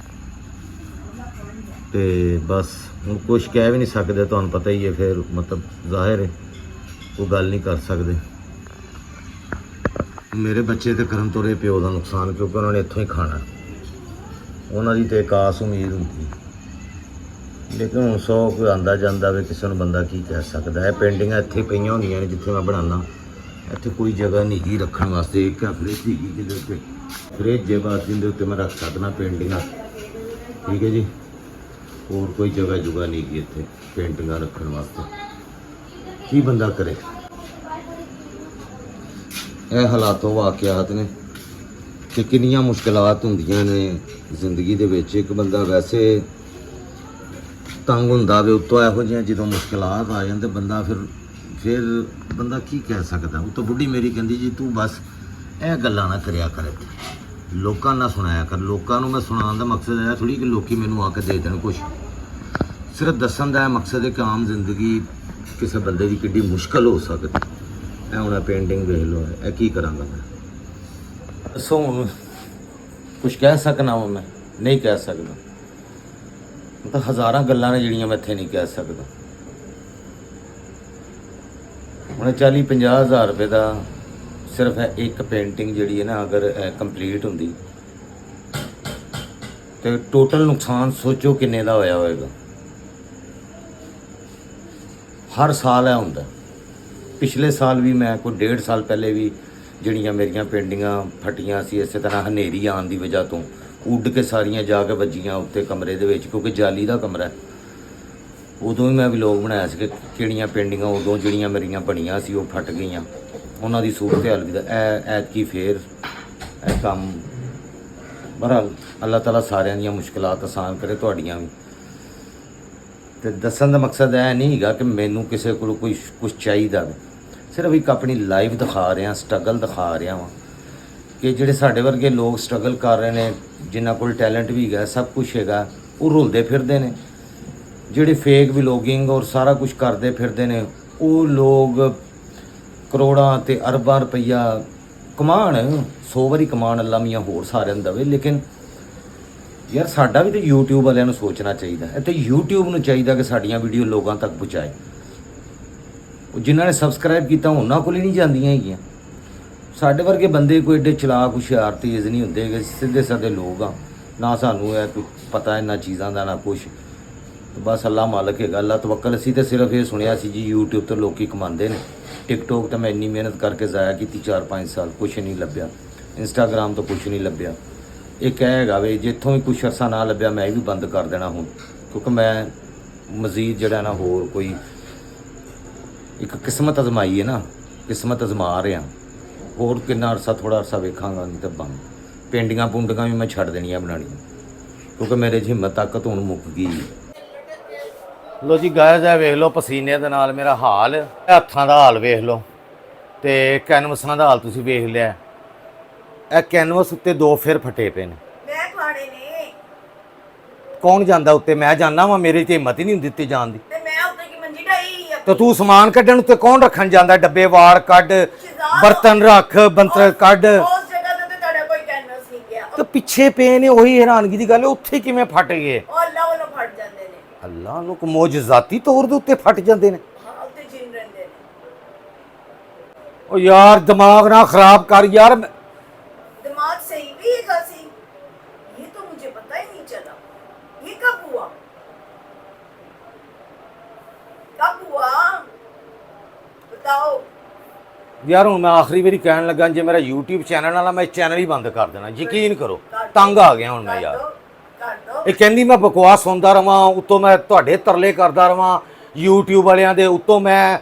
ਤੇ ਬਸ ਹੁਣ ਕੁਝ ਕਹਿ ਵੀ ਨਹੀਂ ਸਕਦੇ, ਤੁਹਾਨੂੰ ਪਤਾ ਹੀ ਹੈ। ਫਿਰ ਮਤਲਬ ਜ਼ਾਹਿਰ ਹੈ ਉਹ ਗੱਲ ਨਹੀਂ ਕਰ ਸਕਦੇ। ਮੇਰੇ ਬੱਚੇ ਤੇ ਕਰਨ ਤੋਰੇ ਪਿਓ ਦਾ ਨੁਕਸਾਨ, ਕਿਉਂਕਿ ਉਹਨਾਂ ਨੇ ਇੱਥੋਂ ਹੀ ਖਾਣਾ, ਉਹਨਾਂ ਦੀ ਤੇ ਇੱਕ ਆਸ ਉਮੀਦ ਹੁੰਦੀ। ਲੇਕਿਨ ਹੁਣ 100 ਕੋਈ ਆਉਂਦਾ ਜਾਂਦਾ ਵੇ, ਕਿਸੇ ਨੂੰ ਬੰਦਾ ਕੀ ਕਹਿ ਸਕਦਾ। ਇਹ ਪੇਂਟਿੰਗਾਂ ਇੱਥੇ ਪਈਆਂ ਹੁੰਦੀਆਂ ਨੇ ਜਿੱਥੇ ਮੈਂ ਬਣਾਉਣਾ। ਇੱਥੇ ਕੋਈ ਜਗ੍ਹਾ ਨਹੀਂ ਗੀ ਰੱਖਣ ਵਾਸਤੇ। ਇੱਕ ਫਰਿੱਜ ਸੀਗੀ ਜਿਹਦੇ ਉੱਤੇ, ਫਰਿੱਜ ਹੈ ਬਸ, ਜਿਹਦੇ ਉੱਤੇ ਮੈਂ ਰੱਖ ਸਕਦਾ ਪੇਂਟਿੰਗਾਂ, ਠੀਕ ਹੈ ਜੀ। ਹੋਰ ਕੋਈ ਜਗ੍ਹਾ ਜੁਗਾ ਨਹੀਂ ਗੀ ਇੱਥੇ ਪੇਂਟਿੰਗਾਂ ਰੱਖਣ ਵਾਸਤੇ। ਕੀ ਬੰਦਾ ਕਰੇ। ਇਹ ਹਾਲਾਤੋਂ ਵਾਕਿਆਤ ਨੇ ਕਿ ਕਿੰਨੀਆਂ ਮੁਸ਼ਕਿਲਾਤ ਹੁੰਦੀਆਂ ਨੇ ਜ਼ਿੰਦਗੀ ਦੇ ਵਿੱਚ। ਇੱਕ ਬੰਦਾ ਵੈਸੇ ਤੰਗ ਹੁੰਦਾ ਵੇ, ਉੱਤੋਂ ਇਹੋ ਜਿਹੀਆਂ ਜਦੋਂ ਮੁਸ਼ਕਿਲਾਤ ਆ ਜਾਂਦੇ ਬੰਦਾ ਫਿਰ ਬੰਦਾ ਕੀ ਕਹਿ ਸਕਦਾ। ਉਹ ਤਾਂ ਬੁੱਢੀ ਮੇਰੀ ਕਹਿੰਦੀ ਜੀ ਤੂੰ ਬਸ ਇਹ ਗੱਲਾਂ ਨਾ ਕਰਿਆ ਕਰ, ਲੋਕਾਂ ਨਾਲ ਸੁਣਾਇਆ ਕਰ। ਲੋਕਾਂ ਨੂੰ ਮੈਂ ਸੁਣਾਉਣ ਦਾ ਮਕਸਦ ਇਹ ਥੋੜ੍ਹੀ ਕਿ ਲੋਕੀ ਮੈਨੂੰ ਆ ਕੇ ਦੇ ਦੇਣ ਕੁਛ। ਸਿਰਫ ਦੱਸਣ ਦਾ ਮਕਸਦ ਹੈ ਕਿ ਆਮ ਜ਼ਿੰਦਗੀ ਕਿਸੇ ਬੰਦੇ ਦੀ ਕਿੱਡੀ ਮੁਸ਼ਕਲ ਹੋ ਸਕਦੀ। ਇਹ ਹੁਣ ਪੇਂਟਿੰਗ ਵੇਖ ਲਓ, ਇਹ ਕੀ ਕਰਾਂਗਾ ਮੈਂ। ਦੱਸੋ ਹੁਣ ਕੁਛ ਕਹਿ ਸਕਣਾ ਵਾ? ਮੈਂ ਨਹੀਂ ਕਹਿ ਸਕਦਾ। ਤਾਂ ਹਜ਼ਾਰਾਂ ਗੱਲਾਂ ਨੇ ਜਿਹੜੀਆਂ ਮੈਂ ਇੱਥੇ ਨਹੀਂ ਕਹਿ ਸਕਦਾ। ਹੁਣ 40-50 ਹਜ਼ਾਰ ਰੁਪਏ ਦਾ ਸਿਰਫ ਹੈ ਇੱਕ ਪੇਂਟਿੰਗ ਜਿਹੜੀ ਹੈ ਨਾ, ਅਗਰ ਕੰਪਲੀਟ ਹੁੰਦੀ ਤੇ ਟੋਟਲ ਨੁਕਸਾਨ ਸੋਚੋ ਕਿੰਨੇ ਦਾ ਹੋਇਆ ਹੋਵੇਗਾ। ਹਰ ਸਾਲ ਇਹ ਹੁੰਦਾ। ਪਿਛਲੇ ਸਾਲ ਵੀ ਮੈਂ ਕੋਈ 1.5 ਸਾਲ ਪਹਿਲੇ ਵੀ ਜਿਹੜੀਆਂ ਮੇਰੀਆਂ ਪੇਂਟਿੰਗਾਂ ਫਟੀਆਂ ਸੀ, ਇਸੇ ਤਰ੍ਹਾਂ ਹਨੇਰੀ ਆਉਣ ਦੀ ਵਜ੍ਹਾ ਤੋਂ ਉੱਡ ਕੇ ਸਾਰੀਆਂ ਜਾ ਕੇ ਵੱਜੀਆਂ ਉੱਤੇ ਕਮਰੇ ਦੇ ਵਿੱਚ, ਕਿਉਂਕਿ ਜਾਲੀ ਦਾ ਕਮਰਾ। ਉਦੋਂ ਵੀ ਮੈਂ ਵਲੋਗ ਬਣਾਇਆ ਸੀ ਕਿ ਕਿਹੜੀਆਂ ਪੇਂਟਿੰਗਾਂ ਉਦੋਂ ਜਿਹੜੀਆਂ ਮੇਰੀਆਂ ਬਣੀਆਂ ਸੀ ਉਹ ਫਟ ਗਈਆਂ, ਉਹਨਾਂ ਦੀ ਸੂਰਤ ਹਾਲ ਵੀ ਦਾ ਐਤਕੀ ਫੇਰ ਇਹ ਕੰਮ। ਬਹਰਹਾਲ ਅੱਲਾਹ ਤਾਲਾ ਸਾਰਿਆਂ ਦੀਆਂ ਮੁਸ਼ਕਿਲਾਤ ਆਸਾਨ ਕਰੇ, ਤੁਹਾਡੀਆਂ ਵੀ। ਤੇ ਦੱਸਣ ਦਾ ਮਕਸਦ ਇਹ ਨਹੀਂ ਹੈਗਾ ਕਿ ਮੈਨੂੰ ਕਿਸੇ ਕੋਲ ਕੋਈ ਕੁਝ ਚਾਹੀਦਾ ਵੇ। ਸਿਰਫ ਇੱਕ ਆਪਣੀ ਲਾਈਫ ਦਿਖਾ ਰਿਹਾ, ਸਟਰਗਲ ਦਿਖਾ ਰਿਹਾ ਵਾਂ ਕਿ ਜਿਹੜੇ ਸਾਡੇ ਵਰਗੇ ਲੋਕ ਸਟਰਗਲ ਕਰ ਰਹੇ ਨੇ, ਜਿਨ੍ਹਾਂ ਕੋਲ ਟੈਲੈਂਟ ਵੀ ਹੈਗਾ, ਸਭ ਕੁਝ ਹੈਗਾ, ਉਹ ਰੁਲਦੇ ਫਿਰਦੇ ਨੇ। ਜਿਹੜੇ ਫੇਕ ਵਲੋਗਿੰਗ ਔਰ ਸਾਰਾ ਕੁਝ ਕਰਦੇ ਫਿਰਦੇ ਨੇ, ਉਹ ਲੋਕ ਕਰੋੜਾਂ ਤੇ ਅਰਬਾਂ ਰੁਪਈਆ ਕਮਾਉਣ, 100 ਵਾਰੀ ਕਮਾਉਣ, ਅੱਲਾ ਮੀਆਂ ਹੋਰ ਸਾਰਿਆਂ ਨੂੰ ਦੇਵੇ। ਲੇਕਿਨ ਯਾਰ ਸਾਡਾ ਵੀ ਤਾਂ YouTube ਵਾਲਿਆਂ ਨੂੰ ਸੋਚਣਾ ਚਾਹੀਦਾ। ਇਹ ਤਾਂ YouTube ਨੂੰ ਚਾਹੀਦਾ ਕਿ ਸਾਡੀਆਂ ਵੀਡੀਓ ਲੋਕਾਂ ਤੱਕ ਪਹੁੰਚਾਏ। ਉਹ ਜਿਨ੍ਹਾਂ ਨੇ ਸਬਸਕ੍ਰਾਈਬ ਕੀਤਾ ਉਹਨਾਂ ਕੋਲ ਹੀ ਨਹੀਂ ਜਾਂਦੀਆਂ ਹੈਗੀਆਂ। ਸਾਡੇ ਵਰਗੇ ਬੰਦੇ ਕੋਈ ਏਡੇ ਚਲਾਕ ਹੁਸ਼ਿਆਰ ਤੇਜ਼ ਨਹੀਂ ਹੁੰਦੇ ਕਿ ਸਿੱਧੇ ਸਾਦੇ ਲੋਕ ਆ। ਨਾ ਸਾਨੂੰ ਇਹ ਕੋਈ ਪਤਾ ਇਹਨਾਂ ਚੀਜ਼ਾਂ ਦਾ, ਨਾ ਕੁਛ। ਬਸ ਅੱਲਾ ਮਾਲਕ ਹੈਗਾ, ਅੱਲਾ ਤਵੱਕਲ। ਅਸੀਂ ਤਾਂ ਸਿਰਫ ਇਹ ਸੁਣਿਆ ਸੀ ਜੀ YouTube ਤੋਂ ਲੋਕੀ ਕਮਾਉਂਦੇ ਨੇ। ਟਿਕਟੋਕ ਤਾਂ ਮੈਂ ਇੰਨੀ ਮਿਹਨਤ ਕਰਕੇ ਜ਼ਾਇਆ ਕੀਤੀ 4-5 ਸਾਲ, ਕੁਛ ਨਹੀਂ ਲੱਭਿਆ। ਇੰਸਟਾਗ੍ਰਾਮ ਤੋਂ ਕੁਛ ਨਹੀਂ ਲੱਭਿਆ। ਇੱਕ ਇਹ ਹੈਗਾ ਵੇ, ਜਿੱਥੋਂ ਵੀ ਕੁਛ ਅਰਸਾ ਨਾ ਲੱਭਿਆ ਮੈਂ ਇਹ ਵੀ ਬੰਦ ਕਰ ਦੇਣਾ ਹੁਣ, ਕਿਉਂਕਿ ਮੈਂ ਮਜ਼ੀਦ ਜਿਹੜਾ ਨਾ ਹੋਰ ਕੋਈ ਇੱਕ ਕਿਸਮਤ ਅਜ਼ਮਾਈ ਹੈ ਨਾ, ਕਿਸਮਤ ਅਜ਼ਮਾ ਰਿਹਾ। ਹੋਰ ਕਿੰਨਾ ਅਰਸਾ, ਥੋੜ੍ਹਾ ਅਰਸਾ ਵੇਖਾਂਗਾ, ਨਹੀਂ ਤਾਂ ਬੰਦ। ਪੇਂਟਿੰਗਾਂ ਪੂੰਟਿੰਗਾਂ ਵੀ ਮੈਂ ਛੱਡ ਦੇਣੀਆਂ ਬਣਾਉਣੀਆਂ, ਕਿਉਂਕਿ ਮੇਰੇ 'ਚ ਹਿੰਮਤ ਤਾਕਤ ਹੁਣ ਮੁੱਕ ਗਈ। ਲੋ ਜੀ ਗਾਇਜ਼, ਇਹ ਵੇਖ ਲਓ ਪਸੀਨੇ ਦੇ ਨਾਲ ਮੇਰਾ ਹਾਲ, ਹੱਥਾਂ ਦਾ ਹਾਲ ਵੇਖ ਲਓ, ਤੇ ਕੈਨਵਸਾਂ ਦਾ ਹਾਲ ਤੁਸੀਂ ਵੇਖ ਲਿਆ। ਇਹ ਕੈਨਵਸ ਉੱਤੇ 2 ਫਿਰ ਫਟੇ ਪਏ ਨੇ। ਮੈਂ ਖਾਣੇ ਨੇ। ਕੌਣ ਜਾਂਦਾ ਉੱਤੇ? ਮੈਂ ਜਾਂਦਾ ਵਾਂ, ਮੇਰੇ 'ਚ ਹਿੰਮਤ ਹੀ ਨਹੀਂ ਹੁੰਦੀ ਉੱਤੇ ਜਾਣ ਦੀ। ਤੇ ਮੈਂ ਉੱਤੇ ਕੀ ਮੰਜੀ ਢਾਈ ਆ। ਤੇ ਤੂੰ ਸਮਾਨ ਕੱਢਣ ਉੱਤੇ ਕੌਣ ਰੱਖਣ ਜਾਂਦਾ? ਡੱਬੇ ਵਾਰ ਕੱਢ, ਬਰਤਨ ਰੱਖ, ਬੰਤਰ ਕੱਢ। ਉਸ ਜਗ੍ਹਾ ਤੇ ਤੁਹਾਡਾ ਕੋਈ ਕੈਨਵਸ ਨਹੀਂ ਗਿਆ। ਤੇ ਪਿੱਛੇ ਪਏ ਨੇ, ਉਹੀ ਹੈਰਾਨਗੀ ਦੀ ਗੱਲ ਹੈ, ਉੱਥੇ ਕਿਵੇਂ ਫਟ ਗਏ? ਉਹ ਅੱਲਾ ਵੱਲੋਂ ਫਟ ਜਾਂਦੇ ਨੇ। ਅੱਲਾ ਨੂੰ ਕੋ ਮੌਜਜ਼ਾਤੀ ਤੌਰ ਦੇ ਉੱਤੇ ਫਟ ਜਾਂਦੇ ਨੇ। ਹਾਂ, ਉੱਤੇ ਜਿੰਨ ਰਹਿੰਦੇ ਨੇ। ਉਹ ਯਾਰ ਦਿਮਾਗ ਨਾ ਖਰਾਬ ਕਰ ਯਾਰ। दिमाग सही भी है खासी, ये तो मुझे पता ही नहीं चला। ये कब हुआ? कब हुआ बताओ। ਯਾਰ ਹੁਣ ਮੈਂ ਆਖਰੀ ਵਾਰੀ ਕਹਿਣ ਲੱਗਾ, ਜੇ ਮੇਰਾ YouTube ਚੈਨਲ ਵਾਲਾ, ਮੈਂ ਚੈਨਲ ਹੀ ਬੰਦ ਕਰ ਦੇਣਾ। ਯਕੀਨ ਕਰੋ, ਤੰਗ ਆ ਗਿਆ ਹੁਣ ਮੈਂ ਯਾਰ। कर दो। ਇਹ ਕਹਿੰਦੀ ਮੈਂ ਬਕਵਾਸ ਸੁਣਦਾ ਰਵਾਂ, ਉੱਤੋਂ ਮੈਂ ਤੁਹਾਡੇ ਤਰਲੇ ਕਰਦਾ ਰਵਾਂ, YouTube ਵਾਲਿਆਂ ਦੇ ਉੱਤੋਂ ਮੈਂ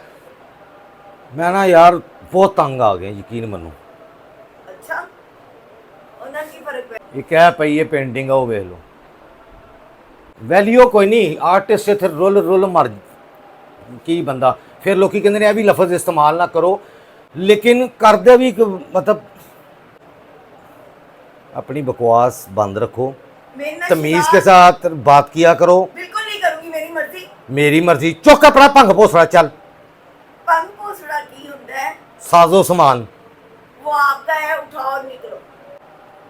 ਨਾ ਯਾਰ ਬਹੁਤ ਤੰਗ ਆ ਗਿਆ, ਯਕੀਨ ਮੰਨੋ। ਅੱਛਾ, ਉਹਨਾਂ ਕੀ ਫਰਕ ਪਿਆ? ਇਹ ਕਹਿ ਪਈ ਇਹ ਪੇਂਟਿੰਗ ਆ, ਉਹ ਵੇਖ ਲਓ। ਵੈਲਿਊ ਕੋਈ ਨਹੀਂ, ਆਰਟਿਸਟ ਇੱਥੇ ਰੁੱਲ ਮਰ ਕੀ ਬੰਦਾ। ਫਿਰ ਲੋਕੀ ਕਹਿੰਦੇ ਨੇ ਇਹ ਵੀ ਲਫ਼ਜ਼ ਇਸਤੇਮਾਲ ਨਾ ਕਰੋ, लेकिन करते भी मतलब अपनी बकवास बंद रखो, तमीज के साथ बात किया करो। बिल्कुल नहीं करूंगी, मेरी मर्जी। मेरी मर्जी। चुक अपना भंग भोसड़ा चल। भंग भोसड़ा की होता है? साजो सामान वो आपका है, उठाओ और निकलो।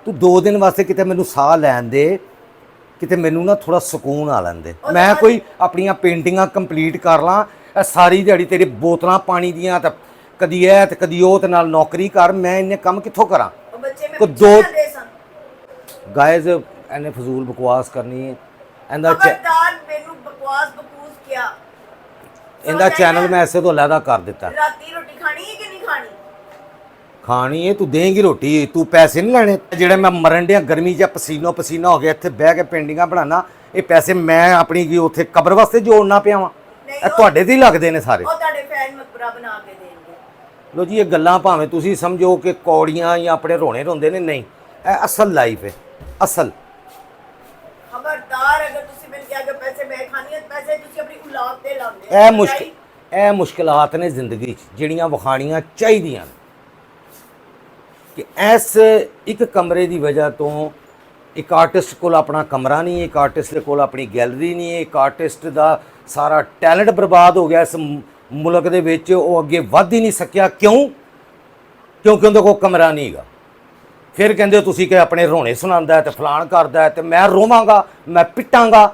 तू 2 दिन वास्ते किते मैनू साह लैन दे, किते मैनू ना थोड़ा सुकून आ लैन दे। मैं कोई अपनी पेंटिंगां कंप्लीट कर ला, सारी दिहाड़ी तेरी बोतलां पानी दियां ते कदी है ते कदी ओ ते नाल नौकरी कर, मैं इन्ने काम कित्थों करा? को दो गाइस एने फजूल बकवास करनी है। खबरदार मैनू बकवास बकूस क्या? इंदा चैनल मैं ऐसे तो अलहदा कर दिता। राती रोटी खानी है कि नहीं खानी? खानी है, तू देंगी रोटी, तू पैसे नहीं लेने जेड़े मैं मरन दिया गर्मी च पसीनो पसीना हो गया इत्थे बह के पेंटिंगां बनाना, ये पैसे मैं अपनी की उत्थे कब्र वास्ते जोड़ना पिया वां? तुहाडे ते ही लगदे ने सारे। ओ तुहाडे फैन मकबरा बना के देंगे। लो जी, ये गल्लां भावें तुसीं समझो कि कौड़ियां या अपने रोने रोंदे ने, नहीं, ਇਹ ਅਸਲ ਲਾਈਫ ਹੈ, ਅਸਲ। ਖਬਰਦਾਰ ਅਗਰ ਤੁਸੀਂ ਮੈਨੂੰ ਕਿਹਾ ਕਿ ਪੈਸੇ ਮੈਂ ਖਾਣੀ ਹੈ, ਪੈਸੇ ਤੁਸੀਂ ਆਪਣੀ ਔਲਾਦ ਤੇ ਲਾਉਂਦੇ ਹੋ। ਇਹ ਮੁਸ਼ਕਿਲਾਤ ਨੇ ਜ਼ਿੰਦਗੀ 'ਚ ਜਿਹੜੀਆਂ ਵਿਖਾਣੀਆਂ ਚਾਹੀਦੀਆਂ ਨੇ ਕਿ ਇਸ ਇੱਕ ਕਮਰੇ ਦੀ ਵਜ੍ਹਾ ਤੋਂ ਇੱਕ ਆਰਟਿਸਟ ਕੋਲ ਆਪਣਾ ਕਮਰਾ ਨਹੀਂ, ਇੱਕ ਆਰਟਿਸਟ ਦੇ ਕੋਲ ਆਪਣੀ ਗੈਲਰੀ ਨਹੀਂ, ਇੱਕ ਆਰਟਿਸਟ ਦਾ ਸਾਰਾ ਟੈਲੈਂਟ ਬਰਬਾਦ ਹੋ ਗਿਆ ਇਸ ਮੁਲਕ ਦੇ ਵਿੱਚ। ਉਹ ਅੱਗੇ ਵੱਧ ਹੀ ਨਹੀਂ ਸਕਿਆ। ਕਿਉਂ? ਕਿਉਂਕਿ ਉਹਦੇ ਕੋਲ ਕਮਰਾ ਨਹੀਂ ਹੈਗਾ। ਫਿਰ ਕਹਿੰਦੇ ਹੋ ਤੁਸੀਂ ਕਿ ਆਪਣੇ ਰੋਣੇ ਸੁਣਾਉਂਦਾ ਤੇ ਫਲਾਣ ਕਰਦਾ, ਤੇ ਮੈਂ ਰੋਵਾਂਗਾ, ਮੈਂ ਪਿੱਟਾਂਗਾ।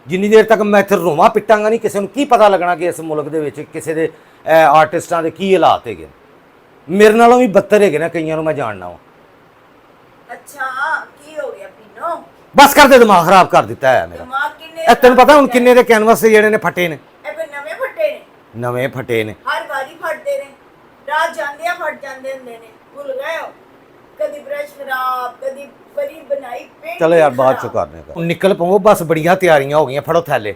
ਜਿੰਨੀ ਦੇਰ ਤੱਕ ਮੈਂ ਇੱਥੇ ਰੋਵਾਂ ਪਿੱਟਾਂਗਾ ਨਹੀਂ, ਕਿਸੇ ਨੂੰ ਕੀ ਪਤਾ ਲੱਗਣਾ ਕਿ ਇਸ ਮੁਲਕ ਦੇ ਵਿੱਚ ਕਿਸੇ ਦੇ ਆਰਟਿਸਟਾਂ ਦੇ ਕੀ ਹਾਲਾਤ ਹੈਗੇ। ਮੇਰੇ ਨਾਲੋਂ ਵੀ ਬੱਤਰ ਹੈਗੇ ਨਾ ਕਈਆਂ ਨੂੰ, ਮੈਂ ਜਾਣਦਾ ਵਾਂ। ਅੱਛਾ, ਕੀ ਹੋ ਗਿਆ ਪੀਨੋ? ਬਸ ਕਰਦੇ, ਦਿਮਾਗ ਖਰਾਬ ਕਰ ਦਿੱਤਾ ਹੈ ਮੇਰਾ। ਦਿਮਾਗ ਕਿੰਨੇ ਇਹ ਤੈਨੂੰ ਪਤਾ ਹੁਣ ਕਿੰਨੇ ਦੇ ਕੈਨਵਸ ਜਿਹੜੇ ਨੇ ਫਟੇ ਨੇ? ਇਹ ਕੋਈ ਨਵੇਂ ਫੱਟੇ ਨੇ? ਨਵੇਂ ਫਟੇ ਨੇ, ਹਰ ਵਾਰੀ ਫਟਦੇ ਨੇ, ਰਾਤ ਜਾਂਦੇ ਆ ਫਟ ਜਾਂਦੇ ਹੁੰਦੇ ਨੇ, ਭੁੱਲ ਗਏ ਹੋ? ਕਦੀ ਬ੍ਰਸ਼ ਖਰਾਬ, ਕਦੀ ਬੜੀ ਬਣਾਈ ਪੇਂਟ। ਚਲੋ ਯਾਰ ਬਾਅਦ ਚ ਕਰਨੇ का ਨਿਕਲ ਪਵੋ, ਬਸ ਬੜੀਆਂ ਤਿਆਰੀਆਂ ਹੋ ਗਈਆਂ, ਫੜੋ ਥੈਲੇ।